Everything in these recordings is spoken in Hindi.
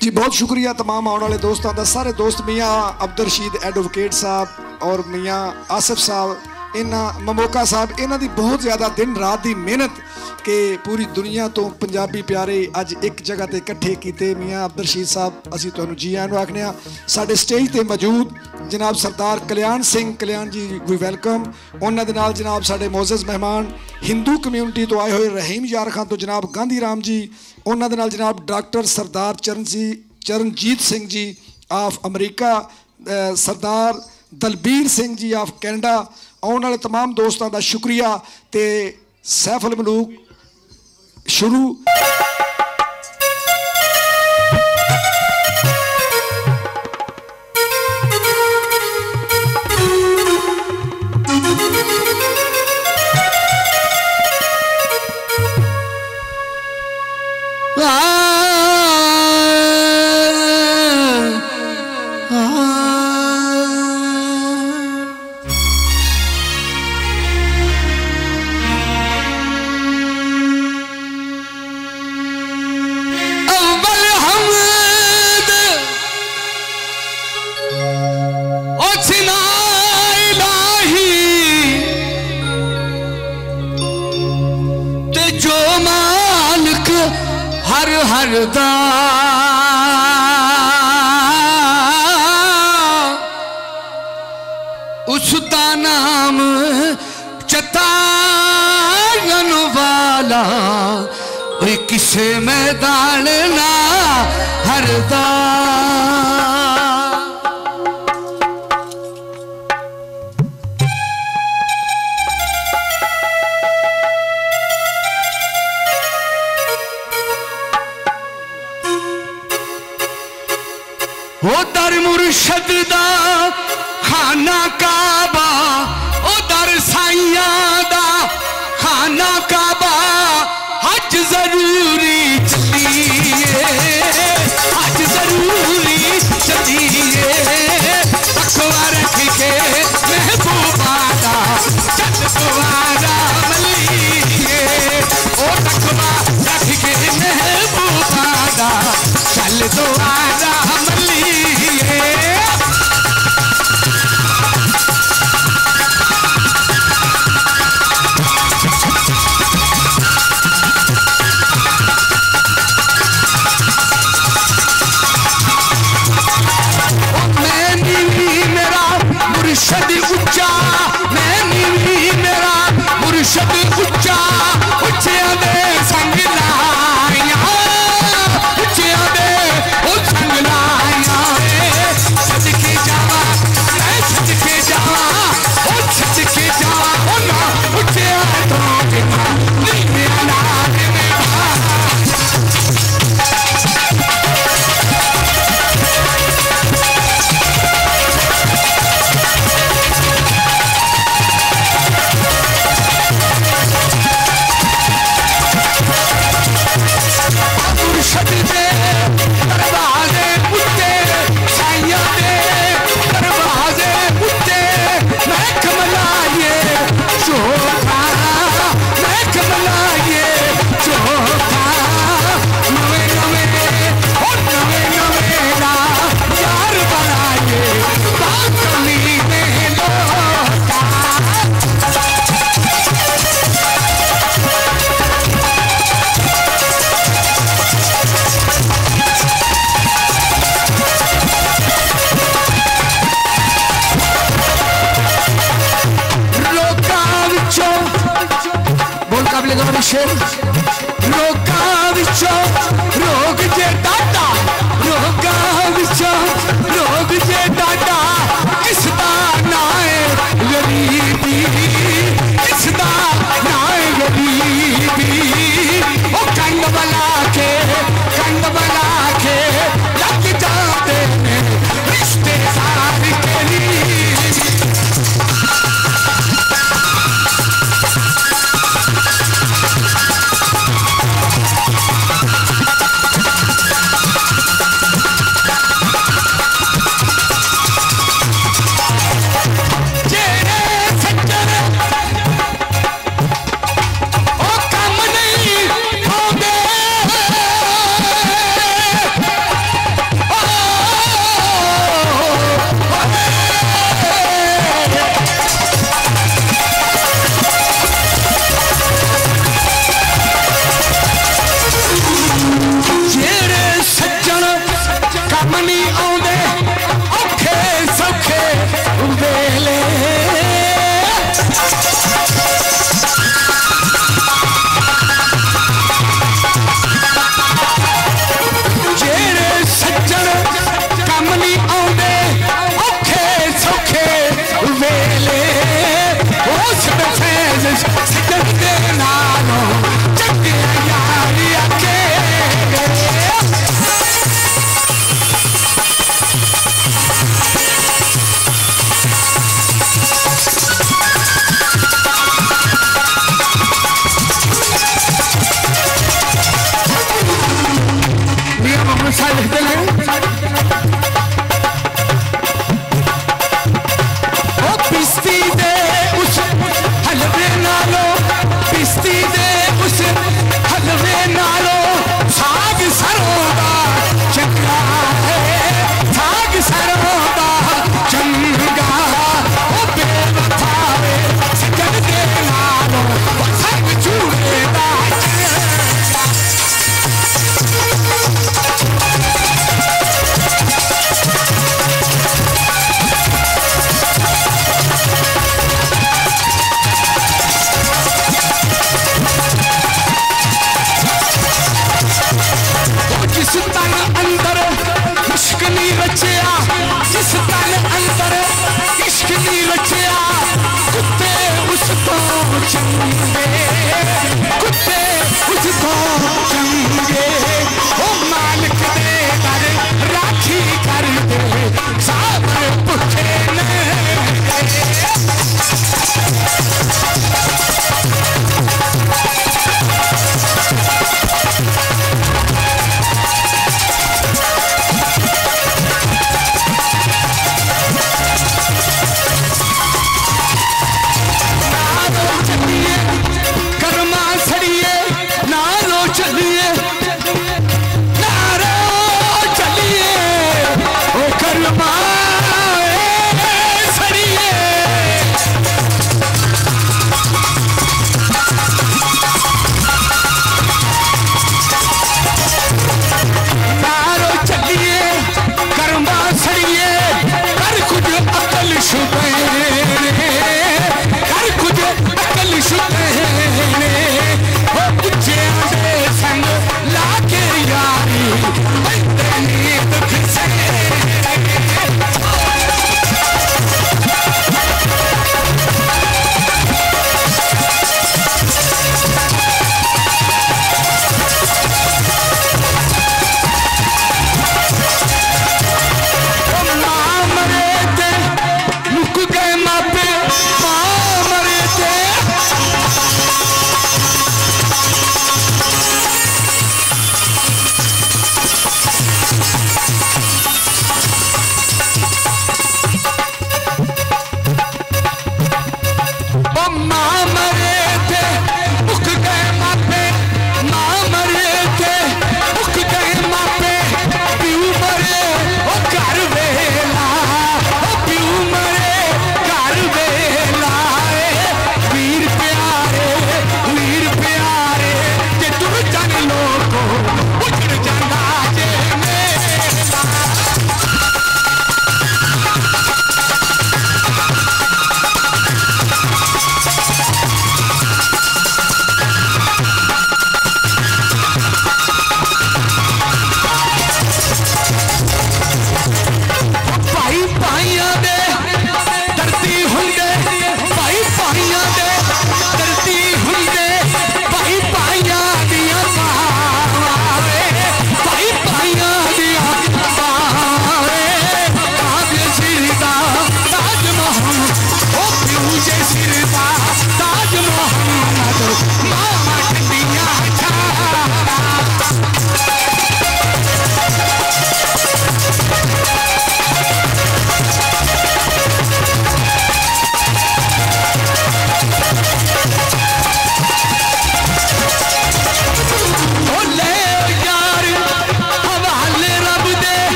जी बहुत शुक्रिया तमाम आने वाले दोस्तों का। सारे दोस्त मियाँ अब्दुल रशीद एडवोकेट साहब और मियाँ आसिफ साहब इन्ना ममोका साहब इन्हों की बहुत ज़्यादा दिन रात की मेहनत कि पूरी दुनिया तो पंजाबी प्यारे अज एक जगह पर इकट्ठे किए। मियाँ अब्दुल रशीद साहब असी तुहानू जी आया आखने साडे स्टेज पर मौजूद जनाब सरदार कल्याण सिंह कल्याण जी वी वैलकम। उन्होंने नाल जनाब साडे मोअज़्ज़ज़ मेहमान हिंदू कम्यूनिटी तो आए हुए रहीम यार खान तो जनाब गांधी राम जी। उन्होंने नाल जनाब doctor Sardar Charanjit Singh ji of America, Sardar Dalbir Singh ji of Canada. आने वाले तमाम दोस्तों का शुक्रिया। तो सैफ अल मलूक शुरू। उसका नाम चतान वाला किसे मैदान ना हरदा। ओ दर मुर्शद दा खाना काबा, ओ दर साइयां दा खाना काबा। हज जरूरी चलिए, हज जरूरी चलिए। अखवा रख के महबूबा दा चल दोबारा मलिए। ओ अखवा रख के महबूबा दा चल दोबारा मलिए। मुर्शद उच्चा मैं नीवी मेरा मुर्शद उच्चा। उच्चिया दे संग लाया, उच्चिया दे ओ संग लाया। सदके जावा मैं सदके जावा, ओ सदके जावा। ओ ना उच्चिया तो बिना नहीं मेरा नाम मेरा। रोगा विचो रोग जे डाटा, रोगा विचो रोग जे डाटा। किसदा नाए गरीबी, किसदा नाए गरीबी। ओ कंग बला के लग जाते हैं रिश्ते साथ के लिए। छड़ते ने ओ पिस्ती दे उस हलवे नालो पिस्ती दे उस हलवे नालो साग सरों दा चंगा है साग सरों दा चंगा ओ बेवफा वे सजन दे नालो साग चूड़े दा जिस तन अंदर इश्क नहीं रचिया जिस तन अंदर इश्क नहीं रचिया कुत्ते उसको चंगे कुत्ते उसको चंगे ओ मालिक दे कर राखी कर दे सब पुछे ने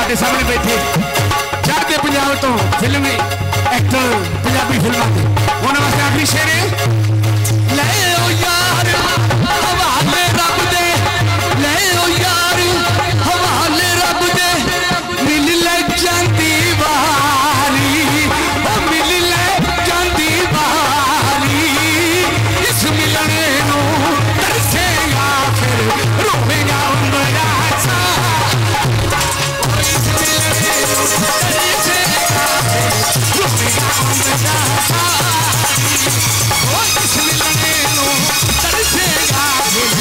ਤੁਹਾਡੇ ਸਾਹਮਣੇ ਬੈਠੇ ਚੜ੍ਹਦੇ ਪੰਜਾਬ ਤੋਂ ਫਿਲਮੀ ਐਕਟਰ ਪੰਜਾਬੀ ਫਿਲਮਾਂ ਦੇ ਉਹਨਾਂ ਵਾਸਤੇ ਆਖਰੀ ਸ਼ੇਰ ਲੈ ਓ ਯਾਰ ਹਵਾਲੇ ਰੱਬ ਦੇ ਲੈ ਓ ਯਾਰ ਹਵਾਲੇ ਰੱਬ ਦੇ ਮਿਲ ਲੈ ਜਾਂਦੀ ਵਾਰੀ ਉਹ ਮਿਲ ਲੈ ਜਾਂਦੀ ਵਾਰੀ ਇਸ ਮਿਲਣੇ ਨੂੰ ਤਰਸੇਗਾ ਫਿਰ ਰੋਵੇਗਾ ਉਮਰਾਂ ਸਾ ਇਸ ਮਿਲਣੇ ਨੂੰ ਤਰਸੇਗਾ ਰੋਵੇਗਾ ਉਮਰਾਂ ਸਾ ਇਸ ਮਿਲਣੇ ਨੂੰ ਤਰਸੇਗਾ ਫਿਰ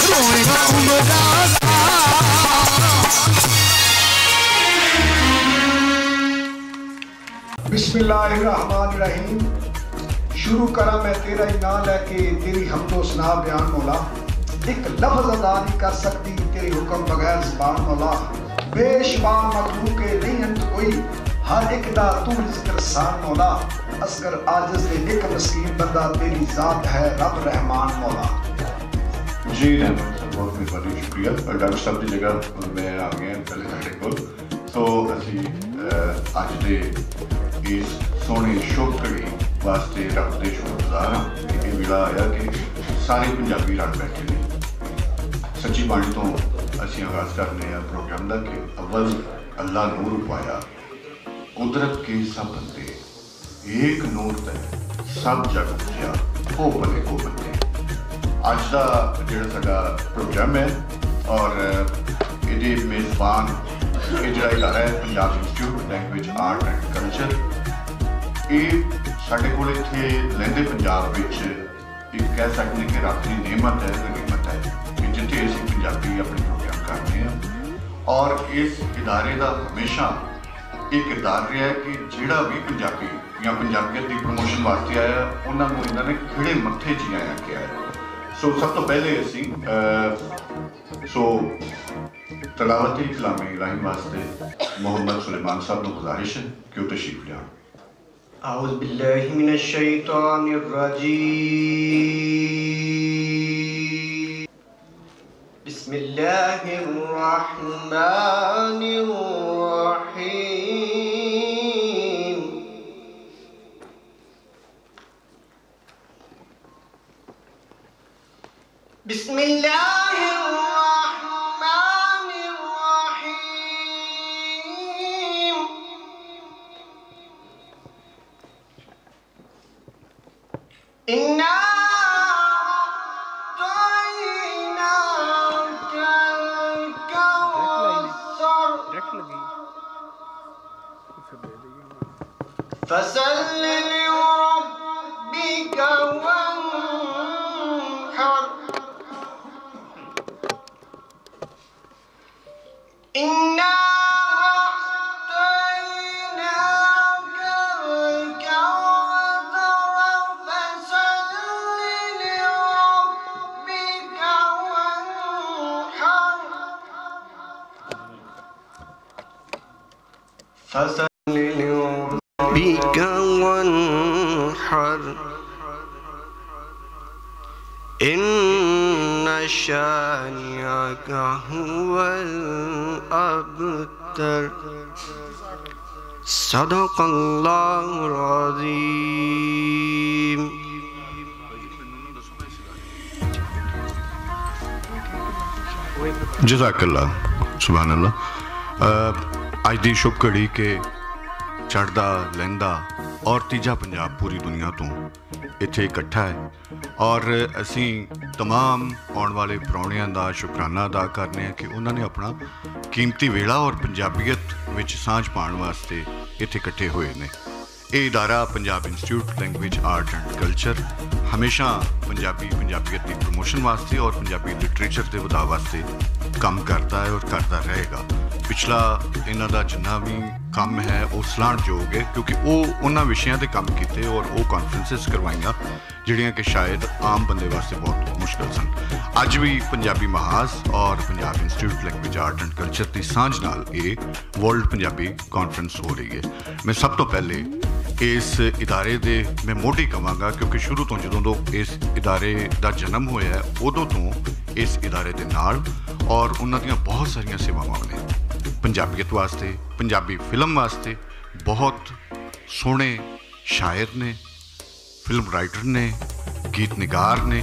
ਰੋਵੇਗਾ ਉਮਰਾਂ ਸਾ बिस्मिल्लाहिर्रहमानिर्रहीम। शुरू करा मैं तेरा ही नाम लैके तेरी हमदो सना बयान मौला। एक लफ्ज अदा नहीं कर सकती तेरे हुक्म बगैर ज़बान मौला। बेशुमार मखलूक के नहीं अंत कोई हर एक दा तू रिज़्क़ रसान मौला। असगर आजिज़ दे एक मस्कीन बंदा तेरी ज़ात है रब रहमान मौला। जी रहमान साहब बहुत मेहरबानी शुक्रिया। डॉक्टर साहब की जगह मैं आ गया पहले साढ़े को तो असी अज के इस सोहनी शुभ घड़ी वास्ते रब के शुक्रगुजार हाँ कि ये वेला आया कि सारे पंजाबी रल बैठे ने। सच्ची बाणी तो असी आगाज करने प्रोग्राम का कि अव्वल अल्लाह नूर पाया कुदरत के सब बंदे एक नूर तय सब जग उपजिया हो भले को बंदे। अज का जो साडा प्रोग्राम है और ये मेज़बान ये जो इदारा है Punjab institute language art and culture ये साढ़े को इतने लहंदे पंजाब विच एक कह सकते हैं कि रब की नेमत है गनीमत है कि जिथे असीं पंजाबी अपने प्रोग्राम करते हैं। और इस इदारे का हमेशा एक किरदार रहा है कि जिहड़ा भी पंजाबी या पंजाबियत की प्रमोशन वास्ते आया उन्होंने इन्होंने खिड़े मत्थे जी आया किया है। सो सब तो पहले असीं तलावती कलाम इलाही वास्ते मोहम्मद सुलेमान साहब को गुजारिश है कि वो तशरीफ लिया। औज़ु बिल्लाहि मिनश शैतानिर रजीम। बिस्मिल्लाहिर रहमानिर रहीम। बिस्मिल्लाहिर इन्ना फसल्लि लिरब्बिका वन्हर इन्ना फसल्लि लिरब्बिका वन्हर इन्ना शानिअका हुवल अबतर। सदक़ल्लाहुल अज़ीम। जज़ाकल्लाह सुभान अल्लाह। अज की शुभ घड़ी के चढ़दा लहंदा और तीजा पंजाब पूरी दुनिया तो इत्थे इकट्ठा है और असी तमाम आने वाले प्राहुणियां दा शुकराना अदा करने कि उन्होंने अपना कीमती वेला और पंजाबीयत विच सांझ पाने वास्ते इत्थे इकट्ठे हुए ने। ये इदारा Punjab institute language art and culture हमेशा पंजाबीयत की प्रमोशन वास्ते और पंजाबी लिटरेचर के वधा वास्ते काम करता है और करता रहेगा। पिछला इन्हां दा जिन्ना भी काम है वो सलाहणयोग है क्योंकि वो उन्हां विषयां ते काम कीते और वो कॉन्फ्रेंसिस करवाइयां जिहड़ियां कि शायद आम बंदे वास्ते बहुत मुश्किल सन। अज भी पंजाबी महाज और Punjab institute language art and culture की सांझ नाल ये वर्ल्ड पंजाबी कॉन्फ्रेंस हो रही है। मैं सब तो पहले इस इदारे दे मैं मोढी कहांगा क्योंकि शुरू तो जदों तो इस इदारे का जन्म होया है उदों तो इस इदारे दे नाल और उन्हां दीयां बहुत सारियां सेवावां ने पंजाबीयत वास्ते, पंजाबी फिल्म वास्ते बहुत सोहने शायर ने, फिल्म राइटर ने, गीत निगार ने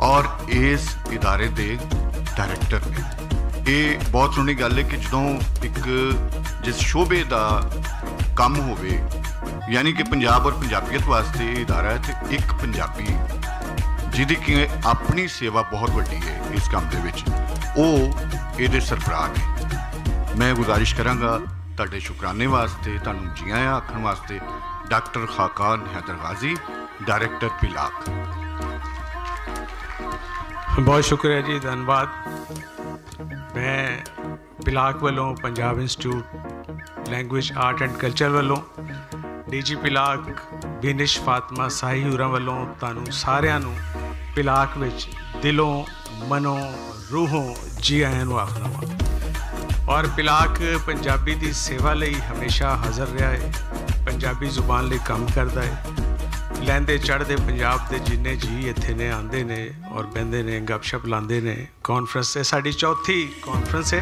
और इस इदारे दे डायरैक्टर ने। ये बहुत सोहनी गल है कि जदों एक जिस शोबे का काम होवे, यानी कि पंजाब और पंजाबीयत वास्ते इदारा है, तो एक पंजाबी जिहदी कि अपनी सेवा बहुत वड्डी है इस काम दे विच, वो इहदे सरबराह ने। मैं गुजारिश करांगा तुहाडे शुकराने वास्ते, तुहानूं जी आयां आखण वास्ते डॉक्टर खाकान हैदर गाजी, डायरैक्टर पिलाक। बहुत शुक्रिया जी, धन्यवाद। मैं पिलाक वालों, Punjab institute language art and culture वालों, DG पिलाक बिनिश फातिमा साही होरां वालों तुहानूं सारिआं नूं पिलाक विच दिलों मनों रूहों जी आयां नूं आखना वा। और पिलाक पंजाबी दी सेवा लई हमेशा हाज़र रहा है, पंजाबी जुबान लई काम करदा है। लैंदे चढ़दे पंजाब दे जिन्ने जी इत्थे ने आंदे ने और बहिंदे ने, गपशप लांदे ने। कॉन्फ्रेंस है साडी चौथी कॉन्फ्रेंस है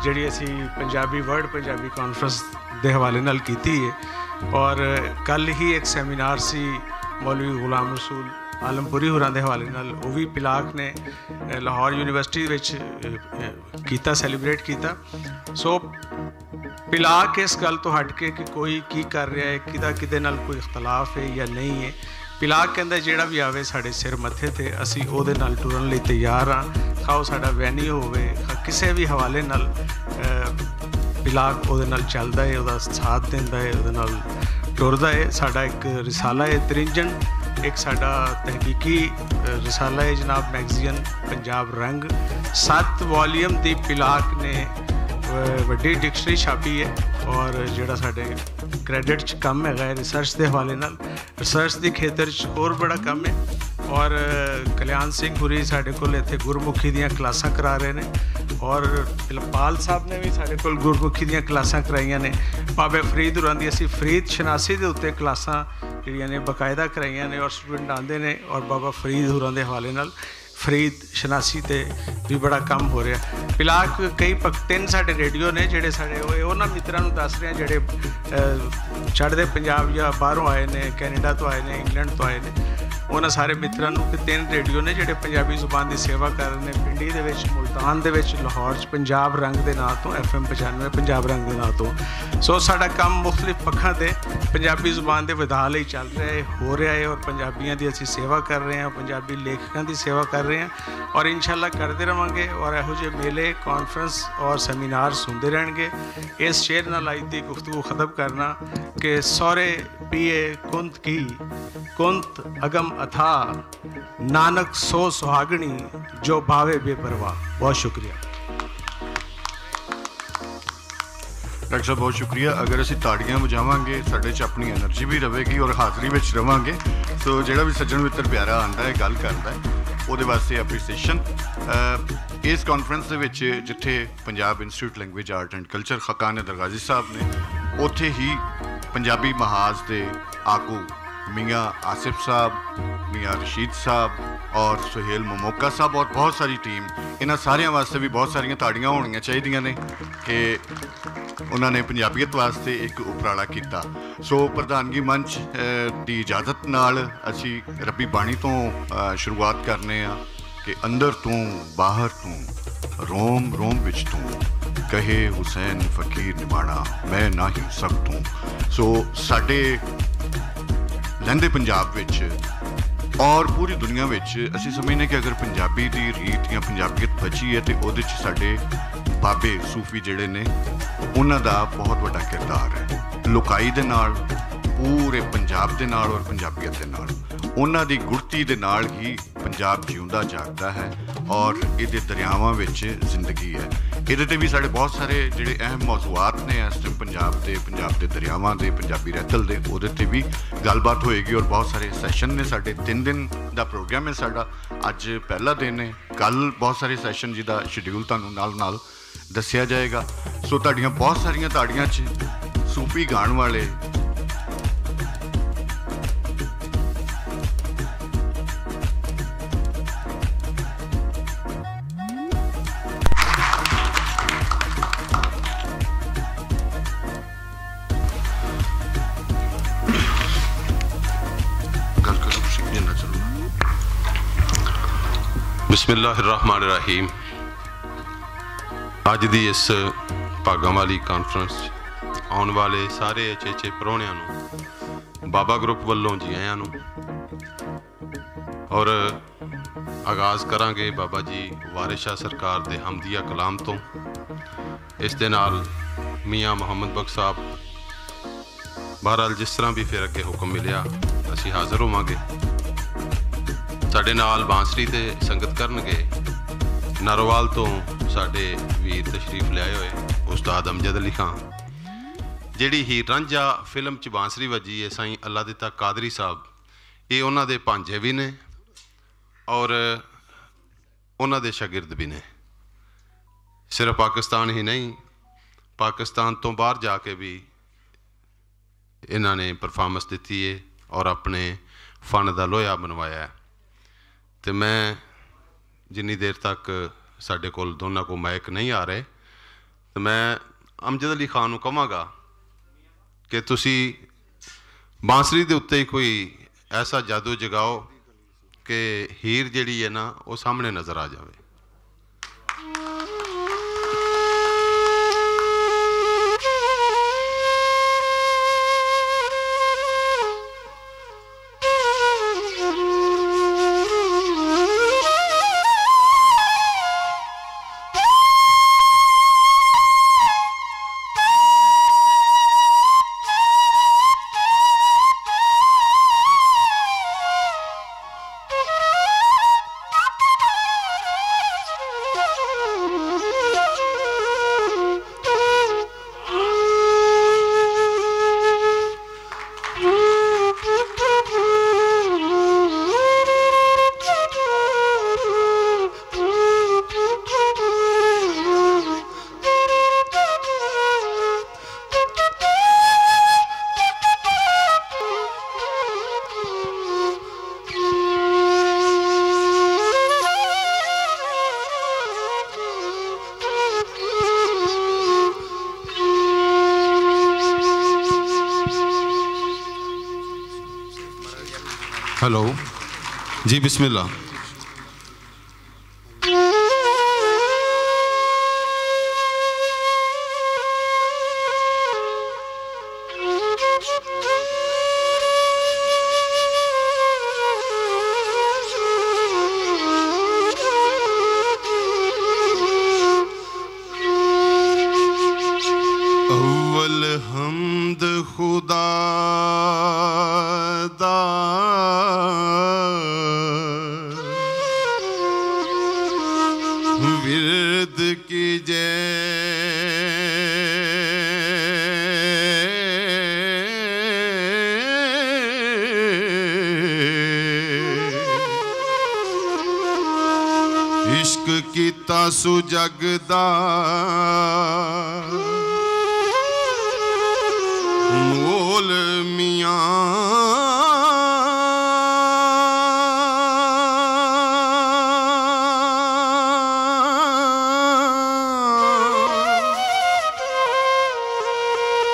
जिहड़ी असी पंजाबी वर्ल्ड पंजाबी कॉन्फ्रेंस दे हवाले नाल कीती है। और कल ही एक सैमीनार सी मौलवी गुलाम रसूल आलमपुरी होरां दे हवाले नाल, वो भी पिलाक ने लाहौर यूनिवर्सिटी विच कीता, सैलीब्रेट कीता। सो पिलाक इस गल तो हट के कि कोई की कर रहा है, किदा किदे नाल कोई इख्तलाफ है या नहीं है, पिलाक कहंदा जिहड़ा भी आवे साडे सिर मत्थे ते असी ओहदे नाल टुरन लई तैयार हाँ। खाओ साडा वैन्यू होवे, किसी भी हवाले नाल पिलाक ओहदे नाल चलदा है, ओहदा साथ दिंदा है, ओहदे नाल टुरदा है। साडा एक रिसाला है त्रिंजन, एक साडा तहकीकी रिसाला है जनाब मैगजीन पंजाब रंग, 7 वॉल्यूम दी पिलाक ने वड्डी डिक्शनरी छापी है। और जिहड़ा साडे क्रेडिट च कम है रिसर्च के हवाले नाल, रिसर्च के खेतर च होर बड़ा कम है। और कल्याण सिंह हुरी साडे कोल इत्थे गुरमुखी दीयां क्लासां करा रहे हैं, और पाल साहब ने भी साडे कोल गुरमुखी दीयां क्लासां कराइयां ने। बाबा फरीद होरां दी असीं फरीद शनासी दे उत्ते क्लासां जिहड़ियां ने बकायदा कराइयां ने, और स्टूडेंट आंदे ने और बाबा फरीद होरां दे हवाले नाल फरीद शनासी ते भी बड़ा काम हो रहा। पिलाक कई 3 साडे रेडियो ने जिहड़े साडे उन्हां मित्रां नूं दस रहे जिहड़े चढ़दे पंजाब या बाहरों आए ने, कैनेडा तो आए ने, इंग्लैंड तो आए ने, उन्हां सारे मित्रां नूं कि 3 रेडियो ने जिहड़े पंजाबी जुबान की सेवा कर रहे हैं। पिंडी दे विच, मुल्तान दे विच, लाहौर च पंजाब रंग के नाँ तो, FM 95 पंजाब रंग के नाँ तो। सो साडा काम मुख्तलिफ पक्षां ते पंजाबी जुबान के विधा लई चल रहा है, हो रहा है, और पंजाबियों की असीं सेवा कर रहे हैं, पंजाबी लेखकों की सेवा कर रहे हैं, और इंशाअल्लाह करते रहांगे। और इहो जिहे मेले, कॉन्फ्रेंस और सैमीनार सुनते रहेंगे। इस शेर नाल अज दी गुफ्तगू ख़त्म करना कि सौरे पिए कुंत की कुंत अगम अथा, नानक सो सुहागणी जो भावे बेपरवाह। बहुत शुक्रिया डॉक्टर साहब, बहुत शुक्रिया। अगर असीं ताड़ियां बजावांगे साडे च अपनी एनर्जी भी रहेगी और हाज़री विच रवांगे। सो जिहड़ा भी सज्जन मित्र प्यारा आंदा है, गल करदा है, ਉਹਦੇ ਵਾਸਤੇ ਐਪਰੀਸੀਏਸ਼ਨ। ਇਸ ਕਾਨਫਰੰਸ ਦੇ ਵਿੱਚ ਜਿੱਥੇ Punjab institute language art and culture Khakan Haider Ghazi Sahib ਨੇ, ਉੱਥੇ ਹੀ ਪੰਜਾਬੀ ਮਹਾਜ਼ ਦੇ ਆਗੂ मियाँ आसिफ साहब, मियाँ रशीद साहब और सुहेल ममोका साहब और बहुत सारी टीम, इन्हां सारियां वास्ते भी बहुत सारियां ताड़ियां होणियां चाहिदियां ने कि उन्होंने पंजाबीयत वास्ते एक उपराला किया। सो प्रधानगी मंच की इजाजत नाल असी रब्बी बाणी तो शुरुआत करने कि अंदर तू बाहर तू रोम रोम विच तू, कहे हुसैन फकीर निमाणा मैं ना ही सब तू। सो साडे लहंदे पंजाब विच और पूरी दुनिया विच असी समझने कि अगर पंजाबी की रीत या पंजाबीयत बची है तो उहदे च साडे बाबे सूफी जिहड़े ने उन्हां दा बहुत वड्डा किरदार है। लुकाई दे नाल, पूरे पंजाब दे नाल और पंजाबीयत दे नाल, उन्हां दी गुरती दे नाल ही पंजाब जिउंदा जागदा है और इहदे दरियावां विच जिंदगी है। इहदे ते भी साडे बहुत सारे जिहड़े अहम मौजूआत ने इस टाइम पंजाब दे दरियावां दे, पंजाबी रहतल दे, उहदे ते भी गलबात होएगी और बहुत सारे सैशन ने। साडे 3 दिन दा प्रोग्राम है साडा, अज पहला दिन है, कल बहुत सारे सैशन जिहदा शेड्यूल तुहानूं नाल दस्सिया जाएगा। सो तुहाडीआं बहुत सारियां ताड़ियां च सूफी गाण वाले बिस्मिल्लाहिर्रहमानिर्रहीम। अज की इस भागां वाली कानफ्रेंस आने वाले सारे अचेचे परौणियां नूं बाबा ग्रुप वालों जी आयां नूं और आगाज़ करांगे बाबा जी वारिस शाह सरकार दे हमदिया कलाम तो। इस दे नाल मियाँ मुहम्मद बख्श साहब बहरहाल जिस तरह भी फिर अगे हुक्म मिलिया असीं हाज़र होवांगे। साडे नाल बांसरी ते संगत करनगे नारोवाल तो साडे वीर तशरीफ लियाए हुए उस्ताद अमजद अली खान। जिहड़ी हीर रांझा फिल्म च बांसरी वजी है साईं अल्लाह दिता कादरी साहब, ये उन्हां दे भांजे भी ने और उन्हां दे शागिर्द भी ने। सिर्फ पाकिस्तान ही नहीं, पाकिस्तान तो बाहर जाके भी इन्हां ने परफॉर्मेंस दी है और अपने फन का लोहा बनवाया है। तो मैं जिन्नी देर तक साढ़े कोल दोनों को माइक नहीं आ रहे तो मैं अमजद अली खान को कहांगा कि तुसी बांसरी के उत्ते ही कोई ऐसा जादू जगाओ कि हीर जिहड़ी है ना वो सामने नज़र आ जाए। हेलो जी, बिस्मिल्लाह। अव्वल हमद खुदा दा विरद की इश्क कीता सुजगदा मोल मियां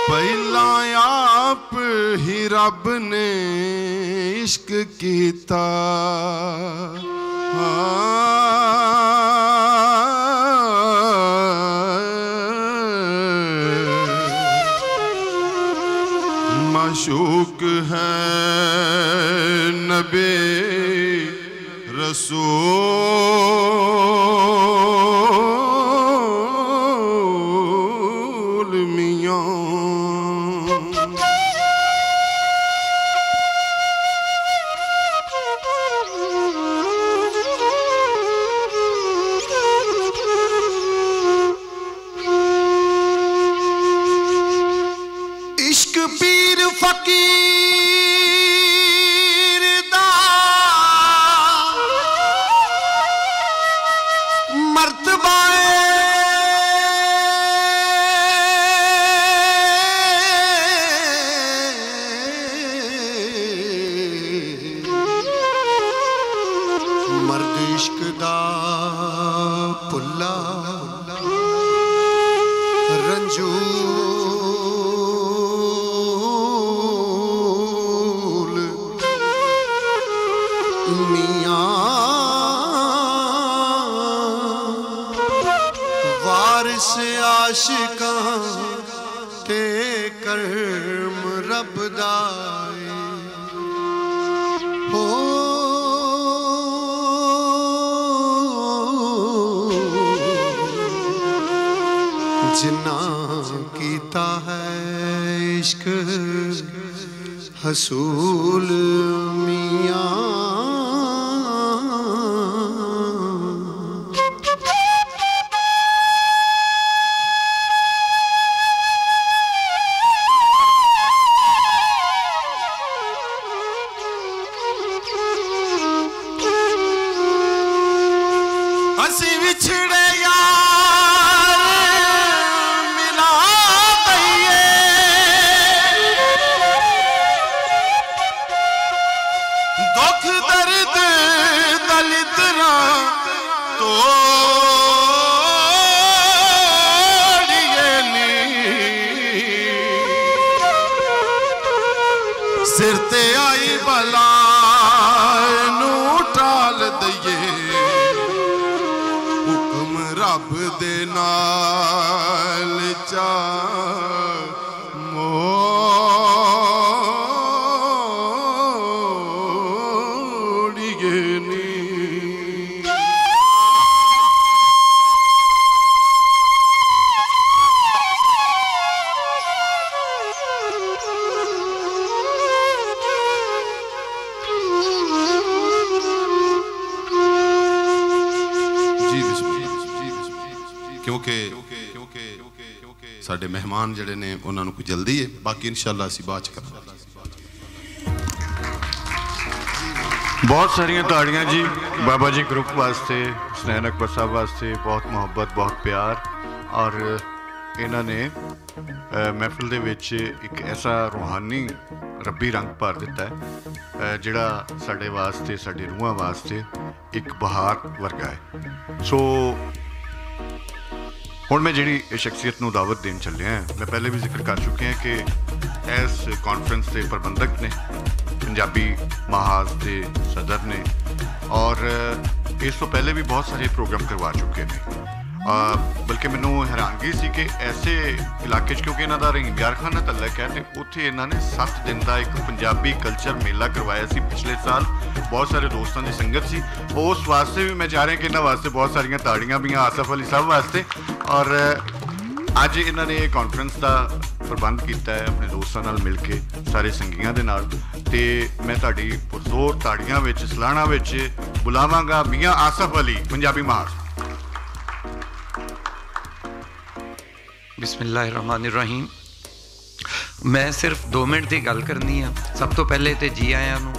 पहला आप ही रब ने इश्क कीता। माशूक है नबी रसूल मियां। इश्क पीर फकीर दा मर्तबा मर्द इश्क दा पुल्ला रंजू मियां आशिकां ते कर्म रब दाए हो जिन्ना कीता है इश्क हसूल मियां सिर ते आई भला नू टाल दईए हुक्म रब दे नाल चा मोड़िए नी साडे मेहमान जिहड़े ने उन्हां नूं कोई जल्दी है बाकी इंशाअल्लाह असीं बाद च करांगे बहुत सारियां ताड़ियां जी बाबा जी ग्रुप वास्ते हुसनैन अकबर साहब वास्ते बहुत मुहब्बत बहुत प्यार और इन्हां ने महफिल दे विच एक ऐसा रूहानी रब्बी रंग भर दिता है जिहड़ा साडे वास्ते साडी रूहां वास्ते एक बहार वर्गा है सो हुण मैं जिहड़ी शख्सियत नूं दावत देन चलिया मैं पहले भी जिक्र कर चुके हैं कि इस कॉन्फ्रेंस के प्रबंधक ने पंजाबी महाज के सदर ने और इस तो पहले भी बहुत सारे प्रोग्राम करवा चुके हैं बल्कि मैनू हैरानगी सी कि ऐसे इलाके क्योंकि इन्हों का रहीम यार खान नाल तल्लक है तो उत्थे इन्होंने 7 दिन का एक पंजाबी कल्चर मेला करवाया सी पिछले साल बहुत सारे दोस्तों की संगत सी उस वास्ते भी मैं चाह रहा कि इन्होंने वास्ते बहुत सारिया ताड़ियां भी आसफ अली साहब वास्ते और अज इन्होंने कॉन्फ्रेंस का प्रबंध किया है अपने दोस्तों नाल मिल के सारे संगियां दे नाल ते मैं तुहाडी पुरजोर ताड़ियां विच सलाहना विच बुलावांगा मियां आसफ अली पंजाबी महाज। बिस्मिल्लाहिर्रहमानिर्रहीम। मैं सिर्फ 2 मिनट की गल करनी है। सब तो पहले तो जी आयां नूं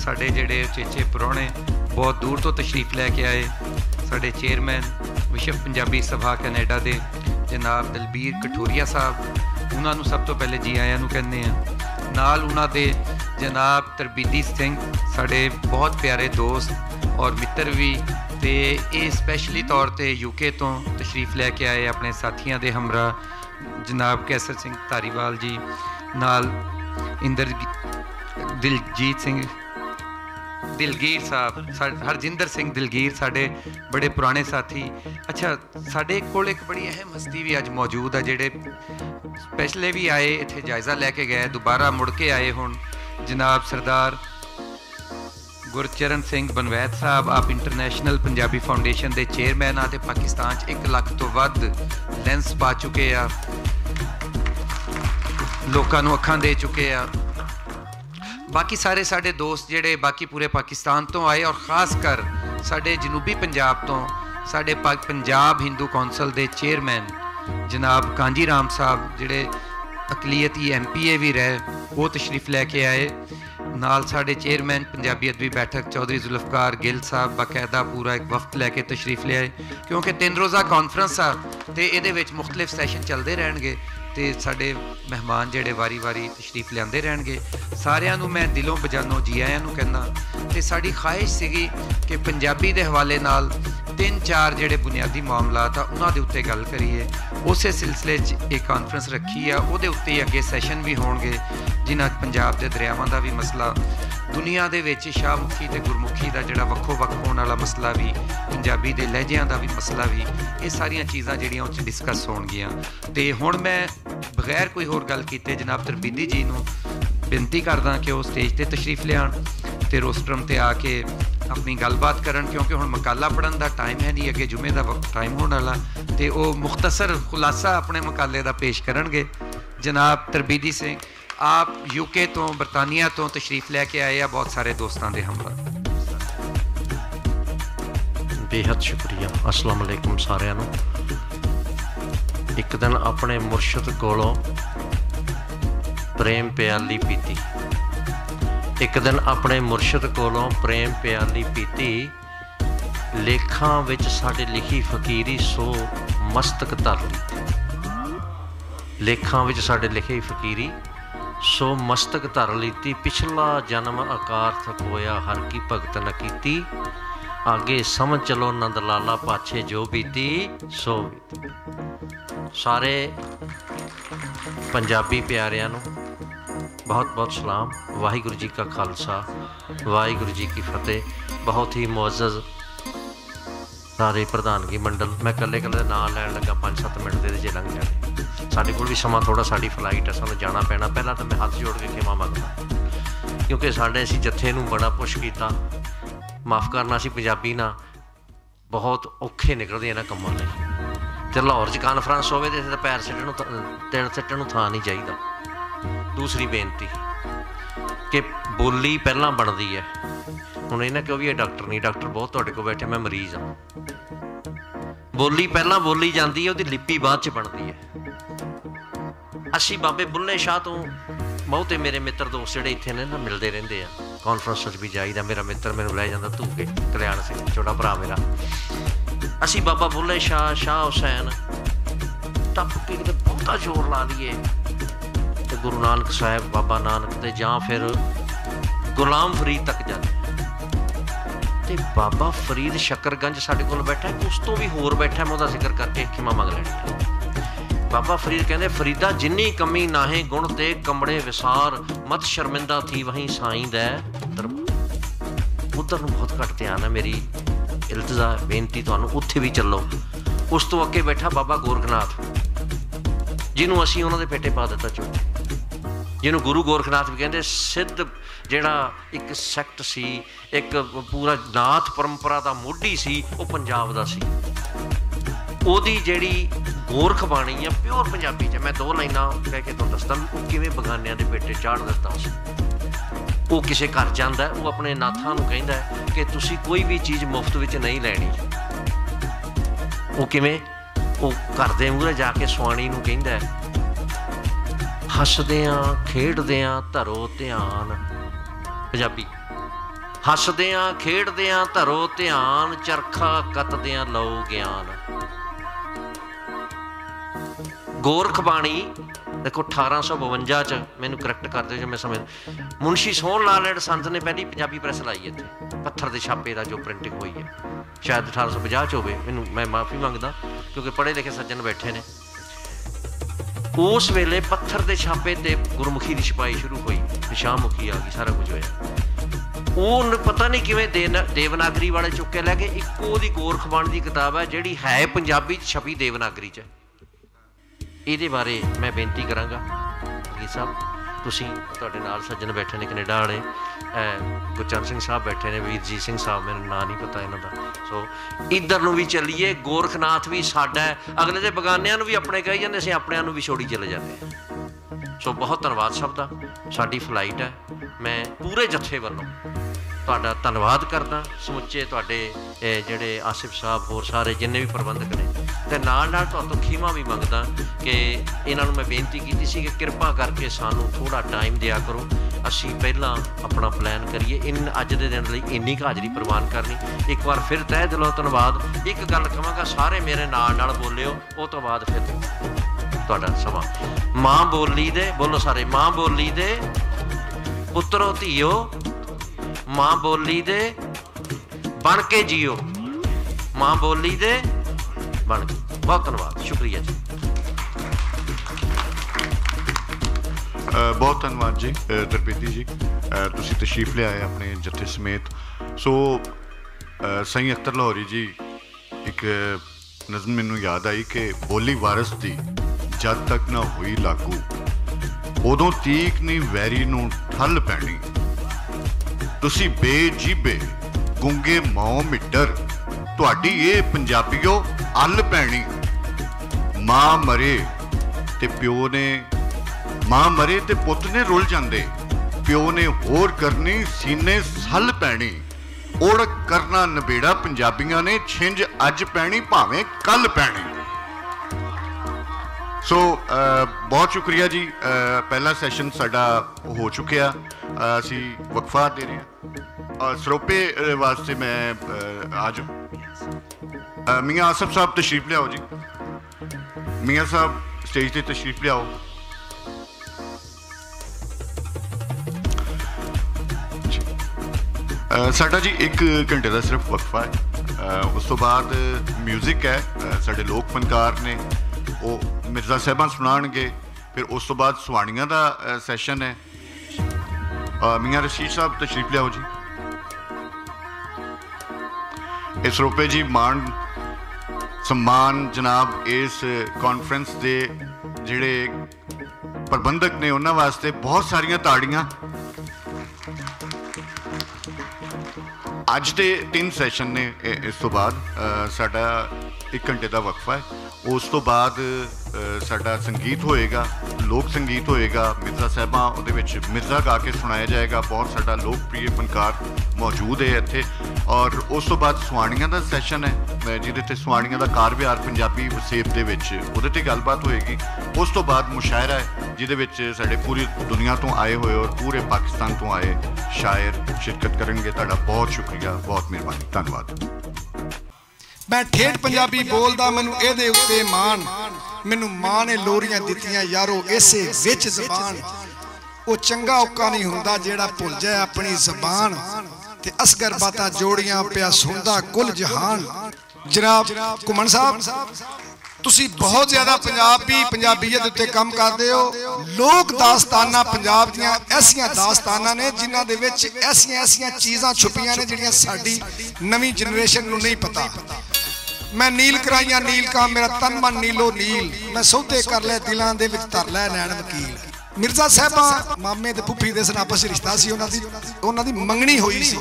साडे जिहड़े चेचे परौणे बहुत दूर तो तशरीफ लैके आए साडे चेयरमैन विश्व पंजाबी सभा कैनेडा दे जनाब दलबीर कठोरिया साहब उन्हां नूं सब तो पहले जी आयां नूं कहने हैं। नाल उन्हां दे जनाब तरबीदी सिंह साडे बहुत प्यारे दोस्त और मित्र भी ते ये स्पैशली तौर पर यूके तो तशरीफ लैके आए अपने साथियों के हमरा जनाब कैसर सिंह धारीवाल जी नाल दिलजीत सिंह दिलगीर साहब हरजिंदर सिंह दिलगीर साढ़े बड़े पुराने साथी। अच्छा साढ़े कोल एक बड़ी अहम हस्ती भी अज मौजूद है जेडे स्पैशले भी आए इत्थे जायज़ा लैके गए दोबारा मुड़ के आए हुण जनाब सरदार गुरचरण सिंह बनवैत साहब आप इंटरनेशनल पंजाबी फाउंडेशन के चेयरमैन आ पाकिस्तान 1 लाख तो वध लेंस पा चुके आ लोगों नूं अखां दे चुके आ। बाकी सारे साडे दोस्त जिहड़े बाकी पूरे पाकिस्तान तो आए और ख़ास कर साडे जनूबी पंजाब तो साडे पंजाब हिंदू कौंसल के चेयरमैन जनाब कांजी राम साहब जिहड़े अकलीयती MPA भी रहे वो तशरीफ लैके आए नाल साडे चेयरमैन पंजाबी अदबी बैठक चौधरी जुल्फकार गिल साहब बाकायदा पूरा एक वफ्त लैके तशरीफ ले आए क्योंकि 3 रोज़ा कॉन्फ्रेंस आ तो ये मुख्तलिफ सैशन चलते रहणगे तो साडे मेहमान जिहड़े वारी वारी तशरीफ लियाते रहणगे सारिਆਂ ਨੂੰ मैं दिलों बजानों जी आयां ਨੂੰ कहना तो साड़ी ख्वाहिश सीगी कि पंजाबी के हवाले नाल 3-4 ਜਿਹੜੇ ਬੁਨਿਆਦੀ ਮਾਮਲਾਤ ਆ ਉਹਨਾਂ ਦੇ ਉੱਤੇ ਗੱਲ ਕਰੀਏ। ਉਸੇ ਸਿਲਸਿਲੇ 'ਚ ਇੱਕ ਕਾਨਫਰੰਸ ਰੱਖੀ ਆ, ਉਹਦੇ ਉੱਤੇ ਅੱਗੇ ਸੈਸ਼ਨ ਵੀ ਹੋਣਗੇ ਜਿਨ੍ਹਾਂ ਪੰਜਾਬ ਦੇ ਦਰਿਆਵਾਂ ਦਾ ਵੀ ਮਸਲਾ, ਦੁਨੀਆ ਦੇ ਵਿੱਚ ਸ਼ਾਹਮੁਖੀ ਤੇ ਗੁਰਮੁਖੀ ਦਾ ਜਿਹੜਾ ਵੱਖੋ ਵੱਖ ਹੋਣ ਵਾਲਾ ਮਸਲਾ ਵੀ, ਪੰਜਾਬੀ ਦੇ ਲਹਿਜਿਆਂ ਦਾ ਵੀ ਮਸਲਾ ਵੀ, ਇਹ ਸਾਰੀਆਂ ਚੀਜ਼ਾਂ ਜਿਹੜੀਆਂ ਉਹ 'ਚ ਡਿਸਕਸ ਹੋਣਗੀਆਂ। ਤੇ ਹੁਣ ਮੈਂ ਬਗੈਰ ਕੋਈ ਹੋਰ ਗੱਲ ਕੀਤੇ ਜਨਾਬ ਤਰਬੀਦੀ ਜੀ ਨੂੰ ਬੇਨਤੀ ਕਰਦਾ ਕਿ ਉਹ ਸਟੇਜ ਤੇ ਤਸ਼ਰੀਫ ਲਿਆਉਣ ਤੇ ਰੋਸਟਰਮ ਤੇ ਆ ਕੇ ਆਪਣੀ ਗੱਲਬਾਤ ਕਰਨ, ਕਿਉਂਕਿ ਹੁਣ ਮਕਾਲਾ ਪੜ੍ਹਨ ਦਾ ਟਾਈਮ ਹੈ ਨਹੀਂ, ਅੱਗੇ ਜੁਮੇ ਦਾ ਟਾਈਮ ਹੋਣ ਵਾਲਾ, ਤੇ ਉਹ ਮੁਖਤਸਰ ਖੁਲਾਸਾ ਆਪਣੇ ਮਕਾਲੇ ਦਾ ਪੇਸ਼ ਕਰਨਗੇ। ਜਨਾਬ ਤਰਬੀਦੀ ਸਿੰਘ आप यूके तो बरतानिया तो तशरीफ लैके आए आ बहुत सारे दोस्तों के हमरा। बेहद शुक्रिया। अस्सलाम वालेकुम सारिਆਂ ਨੂੰ। एक दिन अपने मुर्शद कोलों प्रेम प्याली पीती, एक दिन अपने मुर्शद कोलों प्रेम प्याली पीती, लेखां विच साडे लिखी फकीरी सो मस्तक धर ली, लेखां विच साडे लिखी फकीरी सो मस्तक धर लीती, पिछला जन्म अकारथ होया हर की भगत न कीती, आगे समझ चलो नंद लाला पाछे जो बीती सो बीती। सारे पंजाबी प्यारियां नूं बहुत बहुत सलाम। वाहिगुरू जी का खालसा वाहिगुरू जी की फतेह। बहुत ही मुअज़्ज़ज़ सारे प्रधानगी मंडल, मैं कल्ले कल्ले नाम लैन लगा 5-7 मिनट दे जे लंघ जाने, साढ़े कोल भी समा थोड़ा, साड़ी फ्लाइट है, सानूं जाना पैना। पहला तो मैं हाथ जोड़ के खेमा मंगदा, क्योंकि साढ़े असीं जत्थे नूं बड़ा पुश कीता, माफ़ करना असीं पंजाबी ना बहुत औखे निकलदे इन्हां कम्मां लई। ते लाहौर च कानफ्रेंस होवे ते पैर सिੱਟਣ ਨੂੰ ਥਾਂ नहीं चाहिदा। दूसरी बेनती कि बोली पहलां बनदी है। हुण इन्हां कहो भी ये डॉक्टर नहीं, डॉक्टर बहुत तुहाडे कोल बैठे, मैं मरीज़ हाँ। बोली पहलां बोली जाती है, उसकी लिपि बाद च बनती है। असी बाबे बुल्ले शाह तो बहुते मेरे मित्र दोस्त जोड़े इत्थे ने ना मिलते रहते हैं, कॉन्फ्रेंस भी जाइदा। मेरा मित्र मैनूं लै जांदा धूके, कल्याण सिंह छोटा भरा मेरा। असी बाबा बुल्ले शाह, शाह हुसैन टप के किते बहुता जोर ला लईए ते गुरु नानक साहिब, बाबा नानक ते जां फिर गुलाम फरीद तक जाते। ते बाबा फरीद शकरगंज साडे कोल बैठा है, उस तो भी होर बैठा, मैं उसदा जिक्र करके खिमा मंग लैनी। बाबा फरीद कहते फरीदा जिन्नी कमी नाहे गुण ते कमड़े विसार, मत शर्मिंदा थी वहीं साईं दै दरबार। उधर नूं बहुत घट ध्यान है, मेरी इल्तजा बेनती तुहानूं उत्थे भी चलो। उस तो अगे बैठा बाबा गोरखनाथ, जिन्हों असीं उन्हां दे पेटे पा दिता चुप, जिन्हों गुरु गोरखनाथ भी कहते। सिद्ध जिहड़ा एक सैक्ट सी, एक पूरा नाथ परंपरा का मोढी सी, वो पंजाब दा सी। ओदी जिहड़ी गोरख बाणी है प्योर पंजाबी च, मैं 2 लाइनां कह के तुहानूं दसदा वो किवें बगानियां दे पेटे चाड़ दिता उस। वो किसी घर जांदा है, वो अपने नाथां नूं कहंदा है कि तुसीं कोई भी चीज़ मुफ्त विच नहीं लैणी। वो किवें, वो घर दे मूहरे जाके सुआणी नूं कहंदा है, हसदियां खेडदियां धरो ध्यान। पंजाबी हसदियां खेडदियां धरो ध्यान, चरखा कतदियां लो ज्ञान। गोरख बाणी देखो 1852 च, मैनू करैक्ट कर दो जो मैं समझ, मुंशी सोहन लाल एंड संत ने पहली पंजाबी प्रेस लाई इत्थे, पत्थर के छापे का जो प्रिंटिंग हुई है, शायद 1850 च होवे, मैनू मैं माफ़ी मंगदा क्योंकि पढ़े लिखे सज्जन बैठे ने। उस वेले पत्थर के छापे ते गुरमुखी की छपाई शुरू हुई, शाहमुखी आ गई, सारा कुछ होया। वो पता नहीं किवें देवनागरी वाले चुक के लैके एक ओहदी गोरख बाणी की किताब है जिहड़ी है पंजाबी छपी देवनागरी च। ਇਹਦੇ ਬਾਰੇ मैं बेनती करांगा जी साहब, तुसीं तुहाडे नाल सज्जन बैठे ने कनेडा वाले, गुरचरण सिंह साहब बैठे ने, वीरजीत सिंह साहब, मैनूं नाम नहीं पता इन्हां दा। सो इधर नूं भी चलीए, गोरखनाथ भी साडा है, अगले दे बगानियां नूं भी अपने कही जांदे, असीं अपणिआं नूं भी छोड़ी चले जांदे हैं। सो बहुत धन्नवाद सब दा। साडी फ्लाइट है, मैं पूरे जत्थे वल्लों तुहाडा धन्नवाद करदा, समुचे तुहाडे जिहड़े आसिफ साहब होर सारे जिन्ने भी प्रबंधक ने, ते नाल नाल तुहाडों खीमा भी मंगदा कि इन्हां नूं मैं बेनती कीती सी कि किरपा करके सानूं थोड़ा टाइम दिया करो, असीं पहिलां अपना प्लान करिए। इन अज दे दिन लई इन्नी क हाज़री प्रवान करनी। एक बार फिर तह दिलों धन्नवाद। एक गल कहांगा, सारे मेरे नाल बोलिओ, उस तो बाद फिर तुहाडा समा। माँ बोली दे, बोलो सारे, माँ बोली दे पुत्रो धीओ, माँ बोली दे बन के जियो, माँ बोली दे बन गई। बहुत धन्यवाद, शुक्रिया जी। बहुत धन्यवाद जी तरपेती जी, तुसी तशरीफ ले आए अपने जत्थे समेत। सो सही अख्तर लाहौरी जी एक नज़म मैनू याद आई कि बोली वारस दी जद तक ना हुई लागू उदों तीक नहीं वैरी नूं ठल पैनी। तुसी बेजीबे गुंगे मौ मिट्टर तुहाडी ये पंजाबीओ अल पैनी। मां मरे ते प्यो ने मां मरे ते पुत ने रुल जांदे, प्यो ने होर करनी सीने सल पैनी। ओढ़ करना नबेड़ा पंजाबियां ने छिंज अज पैनी भावें कल पैनी। सो बहुत शुक्रिया जी। पहला सैशन साडा हो चुकिया, असी वक्फा दे रहे हैं और सरोपे वास्ते मैं आज मियाँ आसफ साहब तशरीफ लियाओ जी। मियाँ साहब स्टेज ते तशरीफ लियाओ। साडा जी 1 घंटे का सिर्फ वक्फा है, उस तो बाद म्यूजिक है, साडे लोक फनकार ने वो मिर्जा साहबान सुनाणगे, फिर उस तो बाद सुहानियां का सैशन है। मियाँ रशीद साहब तशरीफ लियाओ जी। इस रोपे जी मान सम्मान जनाब इस कॉन्फ्रेंस के जिहड़े प्रबंधक ने उन्होंने वास्ते बहुत सारियां ताड़ियां। अज के 3 सैशन ने, इस तो बाद साडा 1 घंटे का वक्फा है, उस तो बाद साडा संगीत होएगा, लोक संगीत होएगा, मिर्जा साहबा उहदे विच मिर्जा गा के सुनाया जाएगा। बहुत साडा लोकप्रिय फनकार मौजूद है इत्थे। और उस तो बाद सुहानियां का सैशन है जिहदे ते सुहानियां का कार व्यार पंजाबी वसेब दे विच उहदे ते गलबात होएगी। उस तो बाद मुशायरा है जिहदे विच साडे पूरी दुनिया तो आए हुए और पूरे पाकिस्तान तो आए शायर शिरकत करेंगे। तुहाडा बहुत शुक्रिया, बहुत मेहरबानी, धन्यवाद। मैं ठेठ पंजाबी बोलदा, मैनू इहदे उत्ते मान, मैनू मां ने लोरियां दित्तियां यारो इसे विच ज़बान। वो चंगा औका नहीं हुंदा जेड़ा भुल जाए अपनी ज़बान, ते असगर बातां जोड़ियां पिया सुनदा कुल जहान। जनाब घुमन साहब तुसी बहुत ज़्यादा पंजाबीयत उत्ते काम करदे हो। लोक दास्ताना पंजाब दियां ऐसियां दास्ताना ने जिन्हां दे विच ऐसियां चीज़ां छुपियां ने जिहड़ियां साडी नवीं जनरेशन नूं नहीं पता। मैं नील कराइयां नील का मेरा तन मन नीलो नील, मैं सौदे कर ले दिलां दे विच धर लै नैन वकील। मिर्जा साहबा मामे ते फुफी दे आपस रिश्ता सी, उन्हां दी मंगनी होई सी।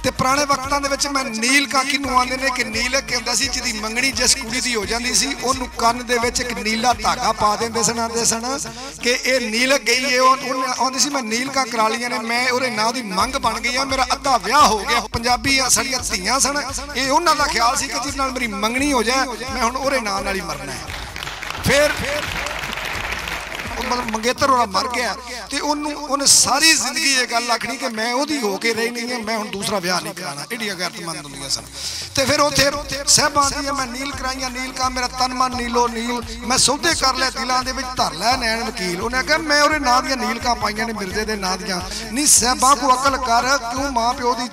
ते पुराने वक्तां दे विच मैं नील का किनू आंदे ने कि नील के हुंदा सी जिहदी मंगनी जिस कुड़ी दी हो जांदी सी ओनू कंन दे विच एक नीला धागा पा देंदे सन, आंदे सन कि ए नील गई है। आंदी सी मैं नील का करा लियां ने, मैं ओहदे नां दी मंग बन गई है, मेरा अद्धा विआह हो गया। पंजाबी साड़ियां धीआं सन, ये उन्हां दा ख्याल सी कि जिस नाल मेरी मंगनी हो जाए मैं हुण ओहदे नां नाल ही मरना है। फिर मतलब मंगेतर होना मर गया तो उन्हें सारी जिंदगी ये गल आखनी कि मैं ओदी हो के रही नहीं है, मैं हुण दूसरा ब्याह नहीं कराना। एडियां गैरतमंद होंदियां सन। तो फिर उत्थे साहबां दी मैं नील कराइयां नील का मेरा तन मन नीलो नील, मैं सौदे कर ले दिलां दे विच धर लै नैन वकील। उन्हें आख्या मैं ओहदे नां दियां नील का पाइयां ने मिर्जे दे नां दियां। नहीं साहबां को अकल कर, क्यों मां प्यो दी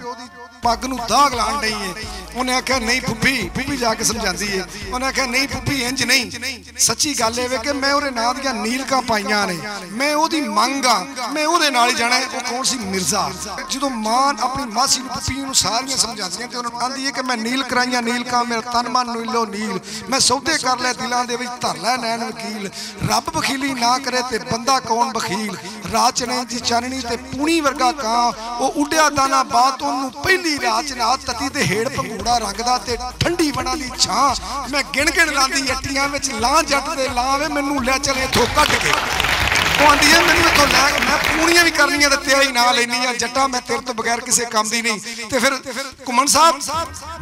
पग नूं दाग लाण डई है। उन्हें आख्या नहीं फुफी जाके समझाती है। उन्हें आख्या नहीं फुफी इंज नहीं, सच्ची गल है कि मैं ओहदे नां दियां नीलकां पाइयां ने, मैं ओहदी मंग आ, मैं ओहदे नाल ही जाना है। वो कौन सी मिर्जा। जो मां अपनी मासी फुफी नूं सारियां समझातियां ते उन्होंने आंदी है कि मैं नील कराइयां नीलकां मेरा तन मन नीलो नील, मैं सौदे कर ले दिलां दे विच धर लै नैन वकील। रब बखीली ना करे ते बंदा कौन बखील, रात चने दी चाननी ते पूनी वर्गा कां, वो उड्डिया दाना बात ओनू पहली रात ना तती ते हेड़ भंगूड़ा रंगदा ते ठंडी बना दी छां। मैं गिण लांदी अट्टियां विच लां जट दे लावे मैनू लै चले इथों कट के। आंदी है मैनू इथों लै, मैं पूनियां भी करनियां ते तेरा ही नां लैनी आ, जट्टा मैं तेरे तो बगैर किसी काम दी नहीं। ते फिर घुमन साहब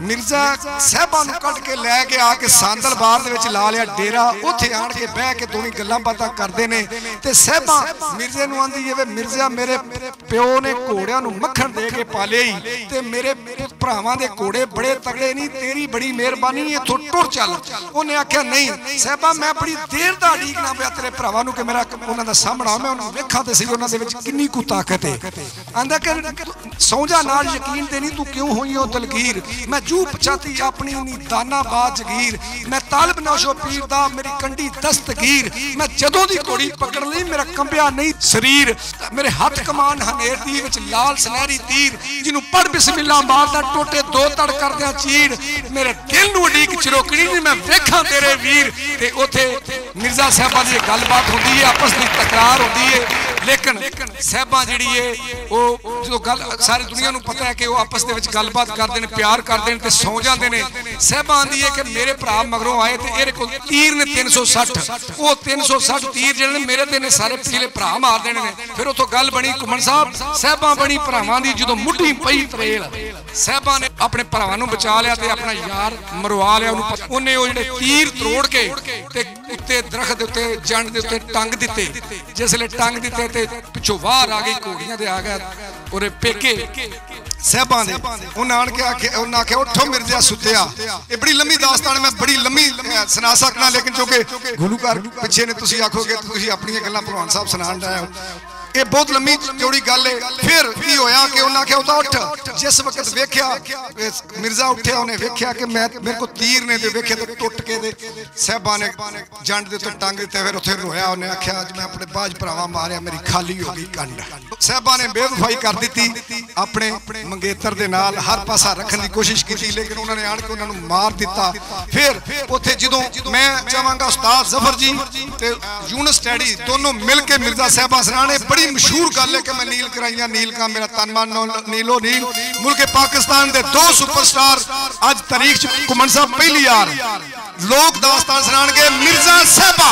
मिर्जा साहबां नूं कट के लैके आके सांदल बार दे विच ला लिया डेरा। उत्थे आण के बह के दोवें गल्लां बातां करदे ने ते साहबां मिर्जे नूं आंदी है वे मिर्जा मेरे प्यो ने घोड़ियां नूं मक्खण दे के पाले ही ते मेरे भरावां दे घोड़े बड़े तगड़े नहीं, तेरी बड़ी मेहरबानी इथों टुर चल। उन्हें आख्या नहीं साहबा मैं बड़ी देर दा उड़ीकना पिया तेरे भरावां नूं कि मेरा उन्हां दा सामना मैं उन्हां वेखां ते सही उन्हां दे विच किन्नी कु ताकत है। आंदा कि सौजा नाल यकीन ते नहीं तू क्यों होई हो दलगीर मैं जू पछाती अपनी नी दाना बाजगीर मैं तालब नौशो पीर दा मेरी कंडी दस्तगीर मैं जदों दी घोड़ी पकड़ लई मेरा कंबिया नहीं शरीर मेरे हाथ कमान हनेर दी विच लाल सुनहरी तीर जिन्हों पढ़ बिस्मिल्लाह मारदा टोटे दो तड़ करदियां चीड़ मेरे दिल नूं उडीक चिरोकनी नहीं मैं वेखां तेरे वीर ते उथे मिर्जा साहबां दी गलबात होंदी है आपस दी तकरार होंदी है लेकिन साहबां जिहड़ी है वो जो गल सारी दुनिया नूं पता है कि वो आपस दे विच गलबात करदे ने प्यार करदे ने ते सौ जांदे ने साहबां आंदी है कि मेरे भरा मगरों आए ते इहदे कोल तीर ने 360 वो 360 तीर जिहड़े ने मेरे ते ने सारे पिछले भरा मार देने ने फिर उथों गल बनी घुमन साहब साहबां बनी भरावां दी जदों मुट्ठी पई तरेल साहबां ने अपने भरावां नूं बचा लिया ते अपना यार मरवा लिया उन्हें वो जिहड़े तीर तरोड़ के ते उत्ते दरख्त दे उत्ते जंड दे उत्ते टंग दिते जिसले टंग दिते ते पिछों बाहर आ गई घोड़ियां दे आ गए और पेके साहबां दे उन्हें आण के आखे उन्हें आखे उठो मिर्जा सुतिया ये बड़ी लंबी दास्तान मैं बड़ी लंबी सुना सकना लेकिन चूंकि गुलूकार पिछे ने तुसी आखोगे तुसी अपनी गल्लां भगवान साहब सुनाण रहे हो ये बहुत लंबी चौड़ी गल है फिर की होया कि उन्हें आख्या उठा उठ जिस वक्त वेख्या मिर्जा उठ्या उन्हें वेख्या कि मैं मेरे को तीर ने दे वेखे तो टुट के दे साहबां ने जंड दे उत्ते टंग दिते फिर उत्थे रोया उन्हें आख्या अज मैं अपने बाज भरावां मारिया मेरी खाली हो गई कंड साहबां ने बेवफाई कर दी अपने मंगेतर दे नाल हर पासा रखने की कोशिश की लेकिन उन्होंने आण के उन्होंने मार दिता फिर उत्थे जदों मैं चाहांगा उस्ताद जफर जी ते यूनुस डैडी दोनों मिल के मिर्जा साहबां सराणे बड़ी मशहूर गल है कि मैं नील कराइया नील का मेरा तन मन नीलो नील मुल्क पाकिस्तान के दो सुपरस्टार आज तारीख च घुमन साहब पहली यार लोक दास्तान सुनाणगे मिर्जा साहबा